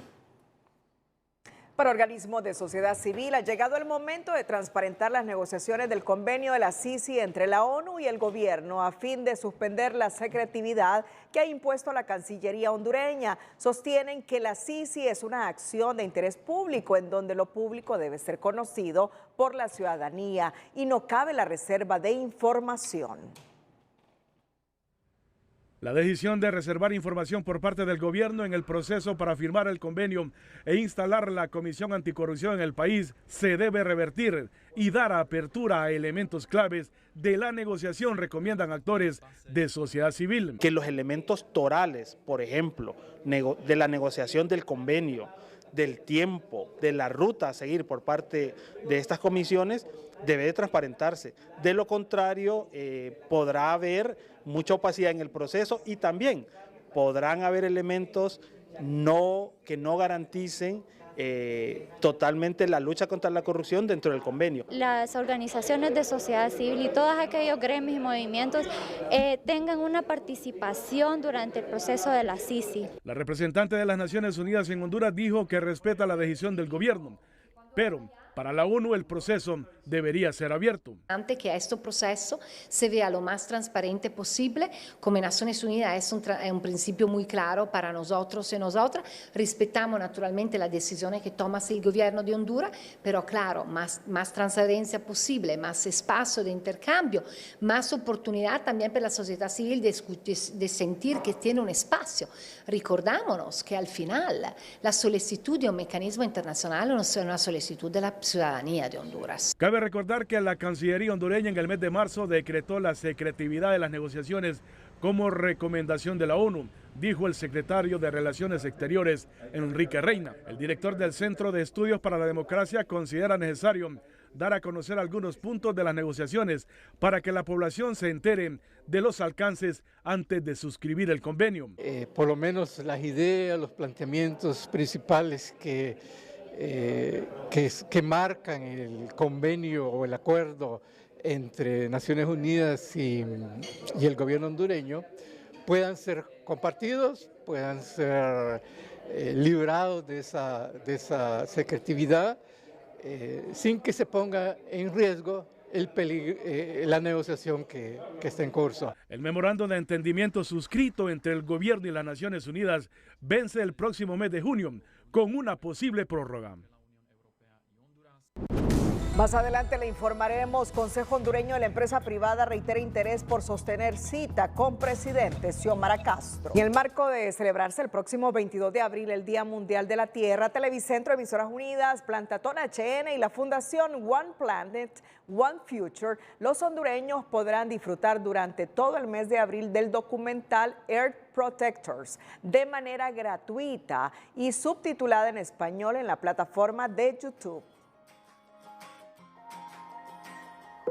Para organismos de sociedad civil, ha llegado el momento de transparentar las negociaciones del convenio de la CICI entre la ONU y el gobierno a fin de suspender la secretividad que ha impuesto la Cancillería hondureña. Sostienen que la CICI es una acción de interés público en donde lo público debe ser conocido por la ciudadanía y no cabe la reserva de información. La decisión de reservar información por parte del gobierno en el proceso para firmar el convenio e instalar la Comisión Anticorrupción en el país se debe revertir y dar apertura a elementos claves de la negociación, recomiendan actores de sociedad civil. Que los elementos torales, por ejemplo, de la negociación del convenio, del tiempo, de la ruta a seguir por parte de estas comisiones, debe de transparentarse. De lo contrario, podrá haber mucha opacidad en el proceso y también podrán haber elementos que no garanticen totalmente la lucha contra la corrupción dentro del convenio. Las organizaciones de sociedad civil y todos aquellos gremios y movimientos tengan una participación durante el proceso de la CICI. La representante de las Naciones Unidas en Honduras dijo que respeta la decisión del gobierno, pero para la ONU el proceso debería ser abierto. Antes que este proceso se vea lo más transparente posible, como Naciones Unidas es un principio muy claro para nosotros y nosotras. Respetamos naturalmente las decisiones que toma el gobierno de Honduras, pero claro, más transparencia posible, más espacio de intercambio, más oportunidad también para la sociedad civil de sentir que tiene un espacio. Recordámonos que al final la solicitud de un mecanismo internacional no es una solicitud de la ciudadanía de Honduras. Cabe recordar que la Cancillería hondureña en el mes de marzo decretó la secretividad de las negociaciones como recomendación de la ONU. dijo el secretario de Relaciones Exteriores, Enrique Reina. El director del Centro de Estudios para la Democracia considera necesario dar a conocer algunos puntos de las negociaciones para que la población se entere de los alcances antes de suscribir el convenio. Por lo menos las ideas, los planteamientos principales que marcan el convenio o el acuerdo entre Naciones Unidas y el gobierno hondureño puedan ser compartidos, puedan ser librados de esa secretividad, sin que se ponga en riesgo la negociación que está en curso. El memorando de entendimiento suscrito entre el gobierno y las Naciones Unidas vence el próximo mes de junio con una posible prórroga. Más adelante le informaremos. Consejo hondureño de la empresa privada reitera interés por sostener cita con presidente Xiomara Castro. En el marco de celebrarse el próximo 22 de abril el Día Mundial de la Tierra, Televicentro, Emisoras Unidas, Plantatón HN y la Fundación One Planet, One Future, los hondureños podrán disfrutar durante todo el mes de abril del documental Earth Protectors de manera gratuita y subtitulada en español en la plataforma de YouTube.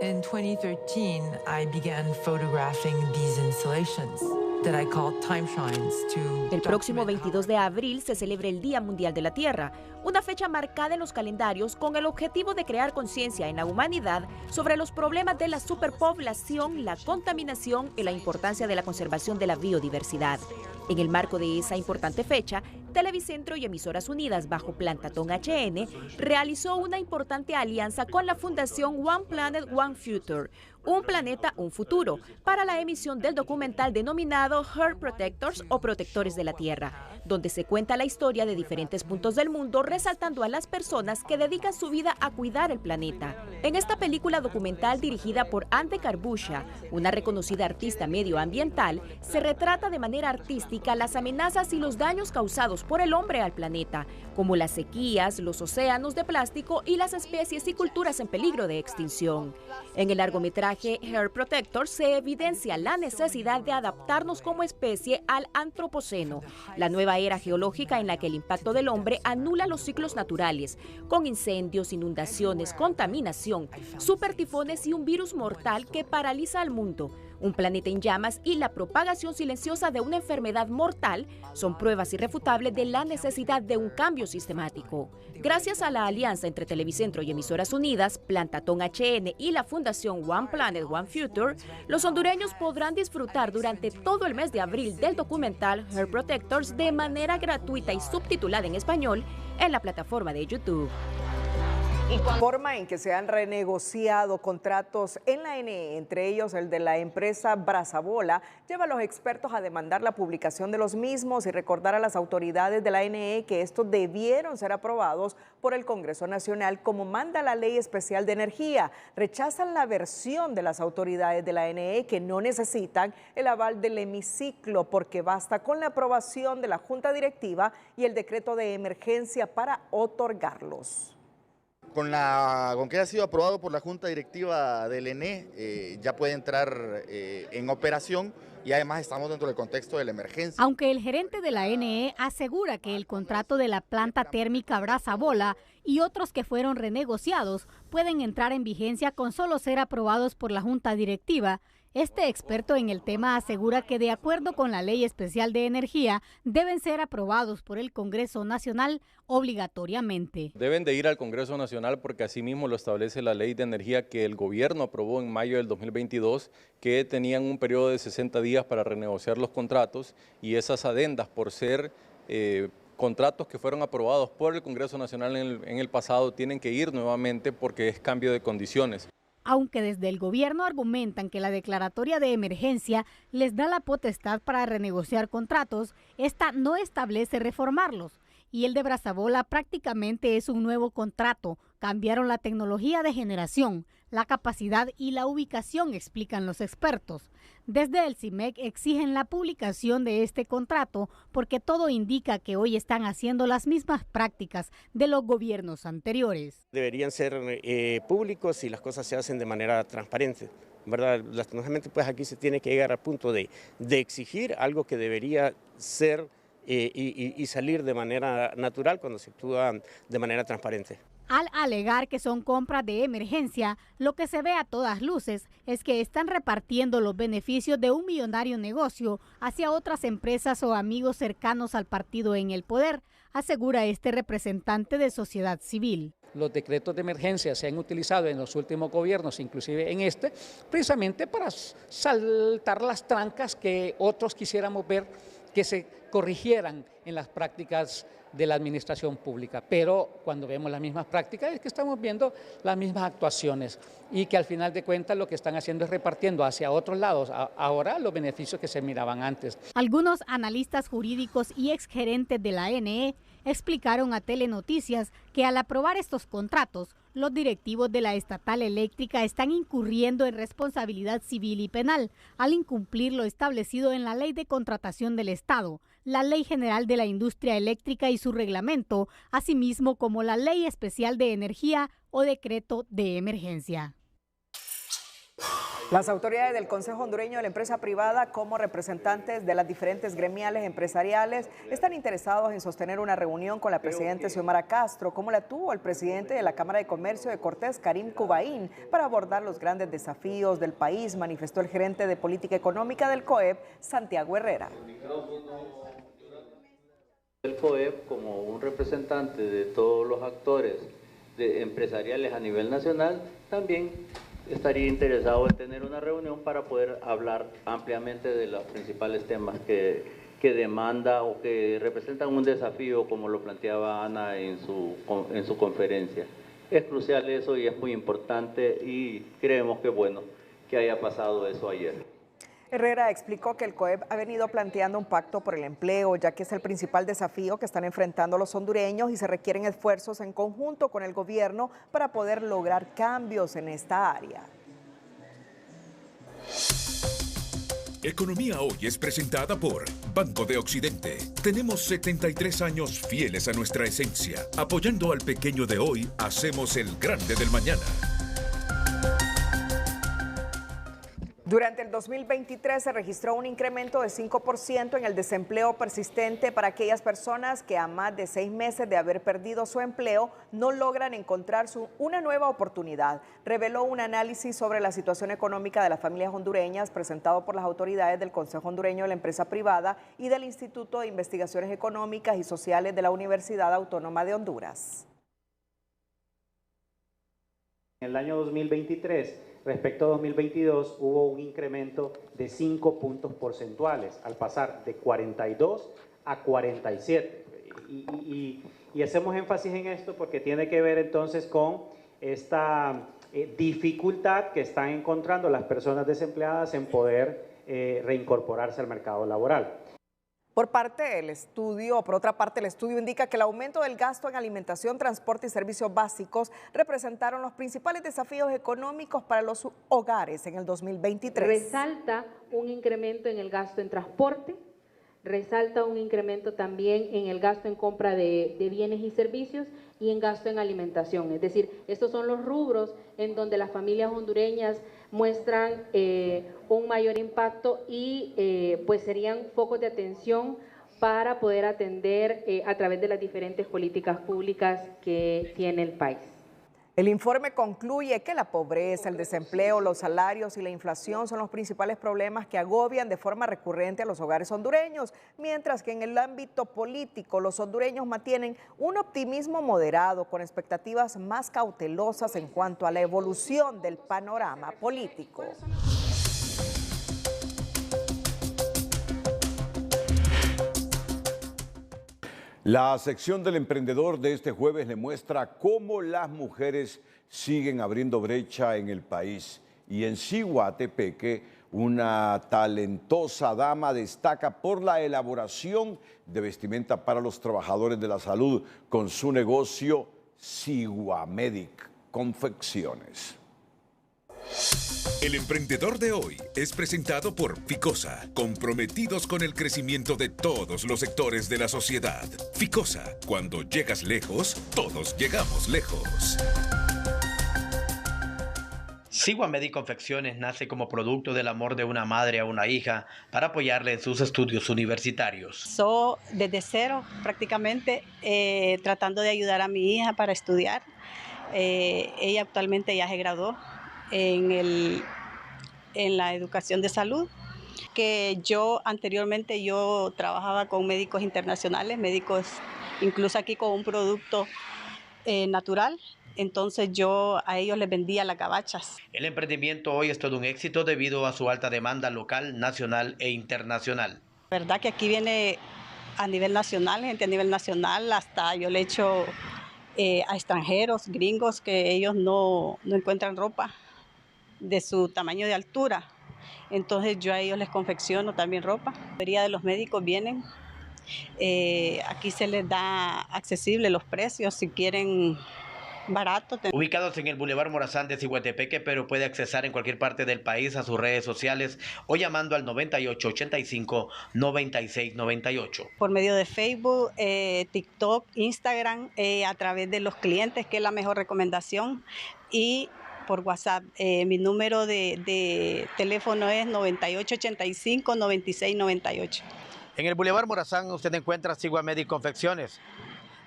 In 2013, I began photographing these installations that I called Time Shines to El próximo 22 de abril se celebra el Día Mundial de la Tierra, una fecha marcada en los calendarios con el objetivo de crear conciencia en la humanidad sobre los problemas de la superpoblación, la contaminación y la importancia de la conservación de la biodiversidad. En el marco de esa importante fecha, Televicentro y Emisoras Unidas bajo Plantatón HN realizó una importante alianza con la Fundación One Planet, One Future, un planeta, un futuro, para la emisión del documental denominado Earth Protectors o Protectores de la Tierra, donde se cuenta la historia de diferentes puntos del mundo, resaltando a las personas que dedican su vida a cuidar el planeta. En esta película documental dirigida por Ante Carbusha, una reconocida artista medioambiental, se retrata de manera artística las amenazas y los daños causados por el hombre al planeta, como las sequías, los océanos de plástico y las especies y culturas en peligro de extinción. En el largometraje Earth Protector se evidencia la necesidad de adaptarnos como especie al antropoceno, la nueva era geológica en la que el impacto del hombre anula los ciclos naturales, con incendios, inundaciones, contaminación, supertifones y un virus mortal que paraliza al mundo. Un planeta en llamas y la propagación silenciosa de una enfermedad mortal son pruebas irrefutables de la necesidad de un cambio sistemático. Gracias a la alianza entre Televicentro y Emisoras Unidas, Plantatón HN y la Fundación One Planet, One Future, los hondureños podrán disfrutar durante todo el mes de abril del documental Earth Protectors de manera gratuita y subtitulada en español en la plataforma de YouTube. La forma en que se han renegociado contratos en la ANE, entre ellos el de la empresa Brazabola, lleva a los expertos a demandar la publicación de los mismos y recordar a las autoridades de la ANE que estos debieron ser aprobados por el Congreso Nacional como manda la Ley Especial de Energía. Rechazan la versión de las autoridades de la ANE que no necesitan el aval del hemiciclo porque basta con la aprobación de la Junta Directiva y el decreto de emergencia para otorgarlos. Con que haya sido aprobado por la Junta Directiva del ENE, ya puede entrar en operación y además estamos dentro del contexto de la emergencia. Aunque el gerente de la ENE asegura que el contrato de la planta térmica Brazabola y otros que fueron renegociados pueden entrar en vigencia con solo ser aprobados por la Junta Directiva, este experto en el tema asegura que de acuerdo con la Ley Especial de Energía deben ser aprobados por el Congreso Nacional obligatoriamente. Deben de ir al Congreso Nacional porque así mismo lo establece la Ley de Energía que el gobierno aprobó en mayo del 2022, que tenían un periodo de 60 días para renegociar los contratos y esas adendas por ser contratos que fueron aprobados por el Congreso Nacional en el pasado tienen que ir nuevamente porque es cambio de condiciones. Aunque desde el gobierno argumentan que la declaratoria de emergencia les da la potestad para renegociar contratos, esta no establece reformarlos. Y el de Brazabola prácticamente es un nuevo contrato cambiaron la tecnología de generación, la capacidad y la ubicación, explican los expertos. Desde el CIMEC exigen la publicación de este contrato porque todo indica que hoy están haciendo las mismas prácticas de los gobiernos anteriores. Deberían ser públicos y las cosas se hacen de manera transparente, ¿verdad? Lastimosamente, pues aquí se tiene que llegar al punto de exigir algo que debería ser y salir de manera natural cuando se actúa de manera transparente. Al alegar que son compras de emergencia, lo que se ve a todas luces es que están repartiendo los beneficios de un millonario negocio hacia otras empresas o amigos cercanos al partido en el poder, asegura este representante de sociedad civil. Los decretos de emergencia se han utilizado en los últimos gobiernos, inclusive en este, precisamente para saltar las trancas que otros quisiéramos ver que se corrigieran en las prácticas de la administración pública, pero cuando vemos las mismas prácticas es que estamos viendo las mismas actuaciones y que al final de cuentas lo que están haciendo es repartiendo hacia otros lados ahora los beneficios que se miraban antes. Algunos analistas jurídicos y exgerentes de la ANE explicaron a Telenoticias que al aprobar estos contratos, los directivos de la estatal eléctrica están incurriendo en responsabilidad civil y penal al incumplir lo establecido en la Ley de Contratación del Estado, la Ley General de la Industria Eléctrica y su reglamento, asimismo como la Ley Especial de Energía o Decreto de Emergencia. Las autoridades del Consejo Hondureño de la Empresa Privada, como representantes de las diferentes gremiales empresariales, están interesados en sostener una reunión con la presidenta Xiomara Castro, como la tuvo el presidente de la Cámara de Comercio de Cortés, Karim Kubain, para abordar los grandes desafíos del país, manifestó el gerente de Política Económica del COEP, Santiago Herrera. El COEP, como un representante de todos los actores empresariales a nivel nacional, también estaría interesado en tener una reunión para poder hablar ampliamente de los principales temas que demanda o que representan un desafío, como lo planteaba Ana en su conferencia. Es crucial eso y es muy importante y creemos que bueno que haya pasado eso ayer. Herrera explicó que el COEP ha venido planteando un pacto por el empleo, ya que es el principal desafío que están enfrentando los hondureños y se requieren esfuerzos en conjunto con el gobierno para poder lograr cambios en esta área. Economía Hoy es presentada por Banco de Occidente. Tenemos 73 años fieles a nuestra esencia. Apoyando al pequeño de hoy, hacemos el grande del mañana. Durante el 2023 se registró un incremento de 5% en el desempleo persistente para aquellas personas que a más de 6 meses de haber perdido su empleo no logran encontrar una nueva oportunidad, reveló un análisis sobre la situación económica de las familias hondureñas presentado por las autoridades del Consejo Hondureño de la Empresa Privada y del Instituto de Investigaciones Económicas y Sociales de la Universidad Autónoma de Honduras. En el año 2023, respecto a 2022, hubo un incremento de 5 puntos porcentuales, al pasar de 42 a 47. Y hacemos énfasis en esto porque tiene que ver entonces con esta dificultad que están encontrando las personas desempleadas en poder reincorporarse al mercado laboral. Por otra parte, el estudio indica que el aumento del gasto en alimentación, transporte y servicios básicos representaron los principales desafíos económicos para los hogares en el 2023. Resalta un incremento en el gasto en transporte, resalta un incremento también en el gasto en compra de bienes y servicios y en gasto en alimentación. Es decir, estos son los rubros en donde las familias hondureñas muestran un mayor impacto y pues serían focos de atención para poder atender a través de las diferentes políticas públicas que tiene el país. El informe concluye que la pobreza, el desempleo, los salarios y la inflación son los principales problemas que agobian de forma recurrente a los hogares hondureños, mientras que en el ámbito político los hondureños mantienen un optimismo moderado con expectativas más cautelosas en cuanto a la evolución del panorama político. La sección del emprendedor de este jueves le muestra cómo las mujeres siguen abriendo brecha en el país. Y en Siguatepeque, una talentosa dama destaca por la elaboración de vestimenta para los trabajadores de la salud con su negocio Siguamedic Confecciones. El emprendedor de hoy es presentado por Ficosa, comprometidos con el crecimiento de todos los sectores de la sociedad. Ficosa, cuando llegas lejos, todos llegamos lejos. Siguamedic Confecciones nace como producto del amor de una madre a una hija para apoyarle en sus estudios universitarios. Desde cero prácticamente tratando de ayudar a mi hija para estudiar. Ella actualmente ya se graduó en la educación de salud, que yo anteriormente trabajaba con médicos internacionales, médicos incluso aquí con un producto natural, entonces yo a ellos les vendía las gabachas. El emprendimiento hoy es todo un éxito debido a su alta demanda local, nacional e internacional. La verdad que aquí viene a nivel nacional, gente a nivel nacional, hasta yo le echo a extranjeros, gringos, que ellos no encuentran ropa de su tamaño de altura. Entonces yo a ellos les confecciono también ropa. La mayoría de los médicos vienen. Aquí se les da accesible los precios si quieren barato. Ubicados en el Boulevard Morazán de Ciguatepeque, pero puede accesar en cualquier parte del país a sus redes sociales o llamando al 9885-9698. Por medio de Facebook, TikTok, Instagram, a través de los clientes, que es la mejor recomendación, y por WhatsApp. Mi número de teléfono es 9885-9698. En el Boulevard Morazán usted encuentra Siguamedic Confecciones.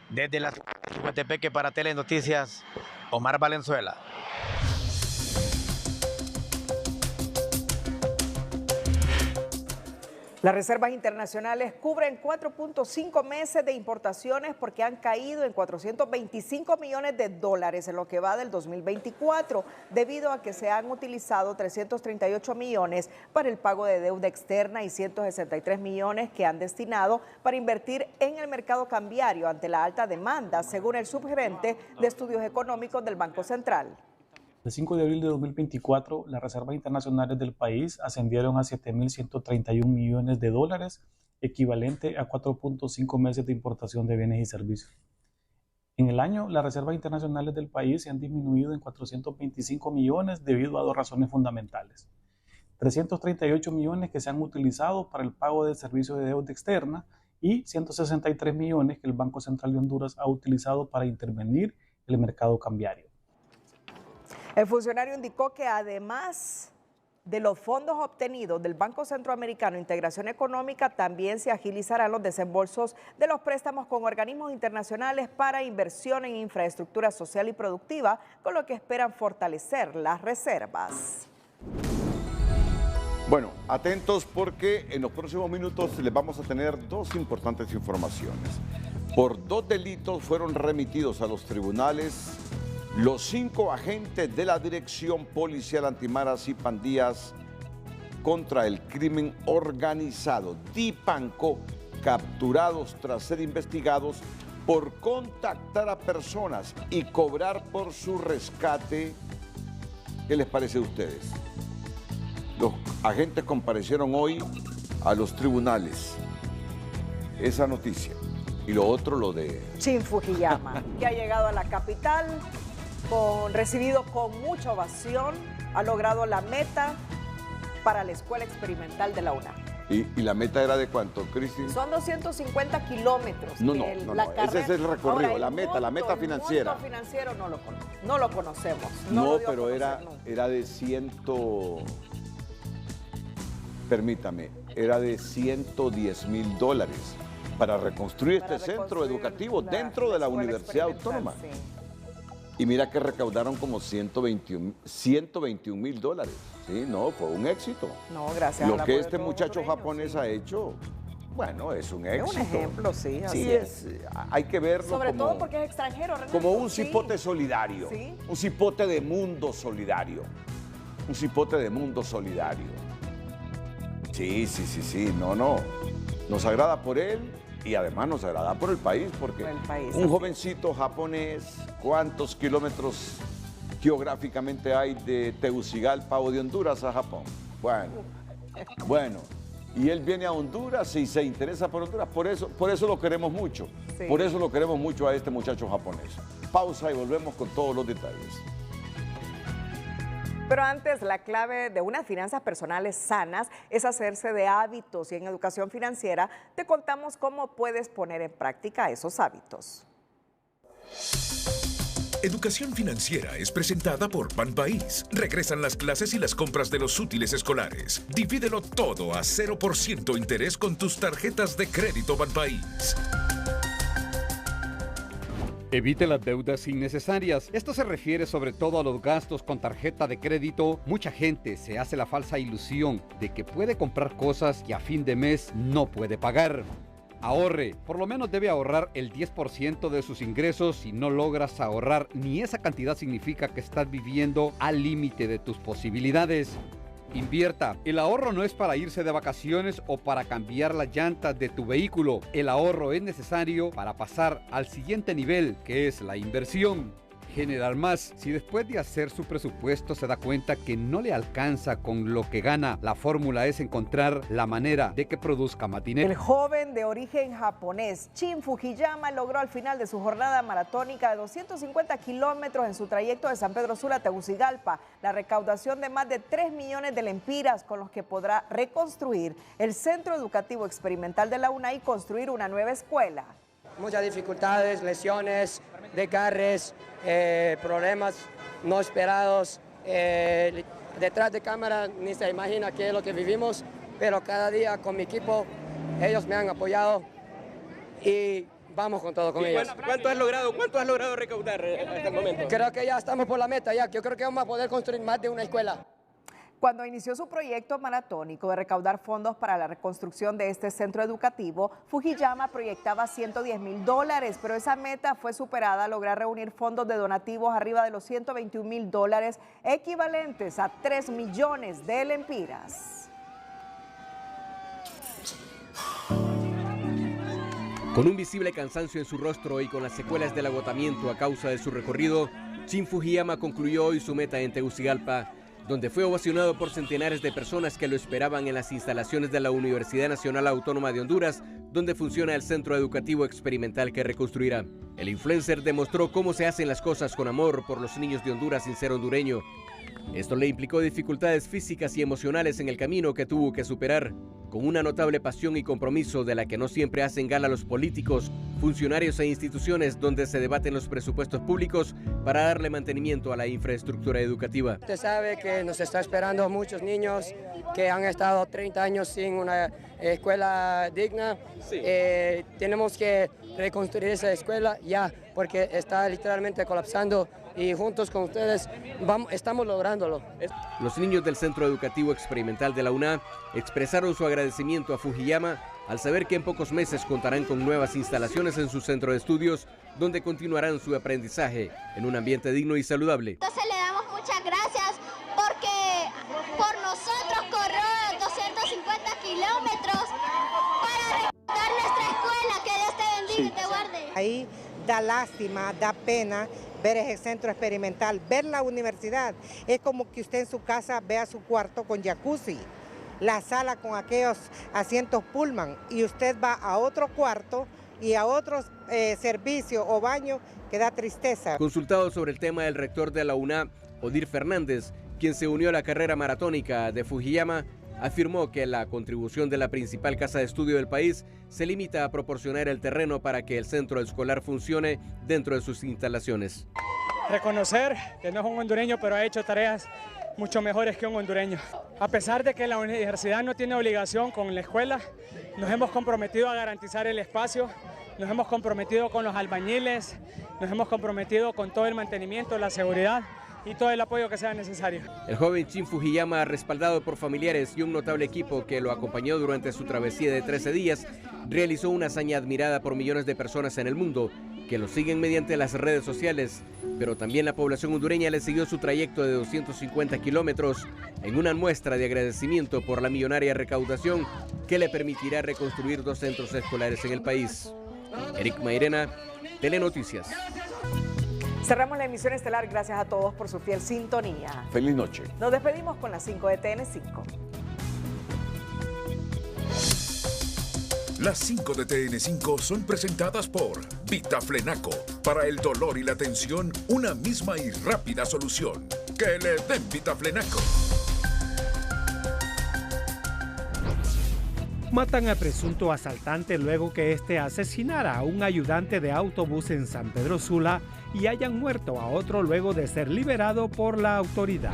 Desde la Ciguatepeque para Telenoticias, Omar Valenzuela. Las reservas internacionales cubren 4.5 meses de importaciones porque han caído en 425 millones de dólares en lo que va del 2024, debido a que se han utilizado 338 millones para el pago de deuda externa y 163 millones que han destinado para invertir en el mercado cambiario ante la alta demanda, según el subgerente de estudios económicos del Banco Central. El 5 de abril de 2024, las reservas internacionales del país ascendieron a 7.131 millones de dólares, equivalente a 4.5 meses de importación de bienes y servicios. En el año, las reservas internacionales del país se han disminuido en 425 millones debido a dos razones fundamentales. 338 millones que se han utilizado para el pago del servicio de deuda externa y 163 millones que el Banco Central de Honduras ha utilizado para intervenir en el mercado cambiario. El funcionario indicó que además de los fondos obtenidos del Banco Centroamericano de Integración Económica, también se agilizarán los desembolsos de los préstamos con organismos internacionales para inversión en infraestructura social y productiva, con lo que esperan fortalecer las reservas. Bueno, atentos porque en los próximos minutos les vamos a tener dos importantes informaciones. Por dos delitos fueron remitidos a los tribunales los 5 agentes de la Dirección Policial Antimaras y Pandillas contra el Crimen Organizado, DIPANCO, capturados tras ser investigados por contactar a personas y cobrar por su rescate. ¿Qué les parece a ustedes? Los agentes comparecieron hoy a los tribunales. Esa noticia. Y lo otro, lo de Chin Fujiyama, que ha llegado a la capital, recibido con mucha ovación, ha logrado la meta para la Escuela Experimental de la UNAM. ¿Y la meta era de cuánto, Cristi? Son 250 kilómetros. No, ese es el recorrido. Ahora, la meta financiera. El monto financiero no lo conocemos. No, pero era de 110,000 dólares para reconstruir este centro educativo dentro de la Universidad Autónoma. Sí. Y mira que recaudaron como 121,000 dólares. Sí, no, fue un éxito. No, gracias. Lo que este muchacho japonés ha hecho, bueno, es un éxito. Es un ejemplo, sí. Sí, hay que verlo sobre todo porque es extranjero. Como un cipote solidario. Sí. Un cipote de mundo solidario. Un cipote de mundo solidario. Sí. No. Nos agrada por él. Y además nos agrada por el país, porque un jovencito japonés, ¿cuántos kilómetros geográficamente hay de Tegucigalpa o de Honduras a Japón? Bueno, y él viene a Honduras y se interesa por Honduras, por eso lo queremos mucho, por eso lo queremos mucho a este muchacho japonés. Pausa y volvemos con todos los detalles. Pero antes, la clave de unas finanzas personales sanas es hacerse de hábitos, y en Educación Financiera te contamos cómo puedes poner en práctica esos hábitos. Educación Financiera es presentada por Banpaís. Regresan las clases y las compras de los útiles escolares. Divídelo todo a 0% interés con tus tarjetas de crédito Banpaís. Evite las deudas innecesarias. Esto se refiere sobre todo a los gastos con tarjeta de crédito. Mucha gente se hace la falsa ilusión de que puede comprar cosas que a fin de mes no puede pagar. Ahorre, por lo menos debe ahorrar el 10% de sus ingresos. Si no logras ahorrar ni esa cantidad, significa que estás viviendo al límite de tus posibilidades. Invierta. El ahorro no es para irse de vacaciones o para cambiar las llantas de tu vehículo. El ahorro es necesario para pasar al siguiente nivel, que es la inversión. Generar más. Si después de hacer su presupuesto se da cuenta que no le alcanza con lo que gana, la fórmula es encontrar la manera de que produzca más dinero. El joven de origen japonés, Shin Fujiyama, logró al final de su jornada maratónica de 250 kilómetros en su trayecto de San Pedro Sula a Tegucigalpa la recaudación de más de 3 millones de lempiras, con los que podrá reconstruir el Centro Educativo Experimental de la UNA y construir una nueva escuela. Muchas dificultades, lesiones, desgarres, problemas no esperados. Detrás de cámara ni se imagina qué es lo que vivimos, pero cada día con mi equipo ellos me han apoyado y vamos con todo con ellos. ¿Cuánto has logrado recaudar hasta el momento? Creo que ya estamos por la meta ya. Yo creo que vamos a poder construir más de una escuela. Cuando inició su proyecto maratónico de recaudar fondos para la reconstrucción de este centro educativo, Fujiyama proyectaba $110,000, pero esa meta fue superada al lograr reunir fondos de donativos arriba de los $121,000, equivalentes a 3 millones de lempiras. Con un visible cansancio en su rostro y con las secuelas del agotamiento a causa de su recorrido, Shin Fujiyama concluyó hoy su meta en Tegucigalpa, donde fue ovacionado por centenares de personas que lo esperaban en las instalaciones de la Universidad Nacional Autónoma de Honduras, donde funciona el Centro Educativo Experimental que reconstruirá. El influencer demostró cómo se hacen las cosas con amor por los niños de Honduras sin ser hondureño. Esto le implicó dificultades físicas y emocionales en el camino que tuvo que superar, con una notable pasión y compromiso de la que no siempre hacen gala los políticos, funcionarios e instituciones donde se debaten los presupuestos públicos para darle mantenimiento a la infraestructura educativa. Usted sabe que nos está esperando muchos niños que han estado 30 años sin una escuela digna. Sí. Tenemos que reconstruir esa escuela ya, porque está literalmente colapsando. Y juntos con ustedes estamos lográndolo. Los niños del Centro Educativo Experimental de la UNA expresaron su agradecimiento a Fujiyama al saber que en pocos meses contarán con nuevas instalaciones en su centro de estudios, donde continuarán su aprendizaje en un ambiente digno y saludable. Entonces le damos muchas gracias porque por nosotros corrió 250 kilómetros para recuperar nuestra escuela. Que Dios te bendiga y te guarde. Ahí da lástima, da pena ver ese centro experimental, ver la universidad. Es como que usted en su casa vea su cuarto con jacuzzi, la sala con aquellos asientos pullman, y usted va a otro cuarto y a otros servicios o baño que da tristeza. Consultado sobre el tema, el rector de la UNA, Odir Fernández, quien se unió a la carrera maratónica de Fujiyama, afirmó que la contribución de la principal casa de estudio del país se limita a proporcionar el terreno para que el centro escolar funcione dentro de sus instalaciones. Reconocer que no es un hondureño, pero ha hecho tareas mucho mejores que un hondureño. A pesar de que la universidad no tiene obligación con la escuela, nos hemos comprometido a garantizar el espacio, nos hemos comprometido con los albañiles, nos hemos comprometido con todo el mantenimiento, la seguridad y todo el apoyo que sea necesario. El joven Shin Fujiyama, respaldado por familiares y un notable equipo que lo acompañó durante su travesía de 13 días, realizó una hazaña admirada por millones de personas en el mundo que lo siguen mediante las redes sociales, pero también la población hondureña le siguió su trayecto de 250 kilómetros en una muestra de agradecimiento por la millonaria recaudación que le permitirá reconstruir 2 centros escolares en el país. Eric Mairena, Telenoticias. Cerramos la emisión estelar. Gracias a todos por su fiel sintonía. Feliz noche. Nos despedimos con las 5 de TN5. Las 5 de TN5 son presentadas por Vitaflenaco. Para el dolor y la tensión, una misma y rápida solución. ¡Que le den Vitaflenaco! Matan a presunto asaltante luego que este asesinara a un ayudante de autobús en San Pedro Sula y hayan muerto a otro luego de ser liberado por la autoridad.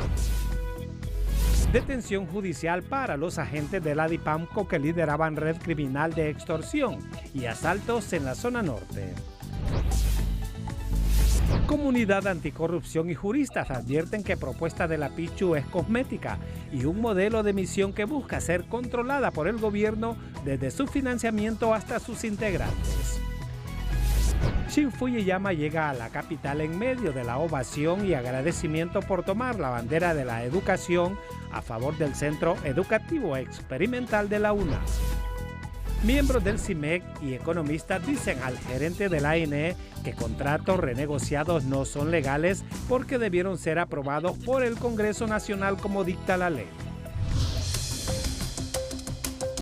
Detención judicial para los agentes de la DIPAMCO que lideraban red criminal de extorsión y asaltos en la zona norte. Comunidad Anticorrupción y juristas advierten que propuesta de la Pichu es cosmética y un modelo de misión que busca ser controlada por el gobierno desde su financiamiento hasta sus integrantes. Shin Fujiyama llega a la capital en medio de la ovación y agradecimiento por tomar la bandera de la educación a favor del Centro Educativo Experimental de la UNAM. Miembros del CIMEC y economistas dicen al gerente de la ANE que contratos renegociados no son legales porque debieron ser aprobados por el Congreso Nacional como dicta la ley.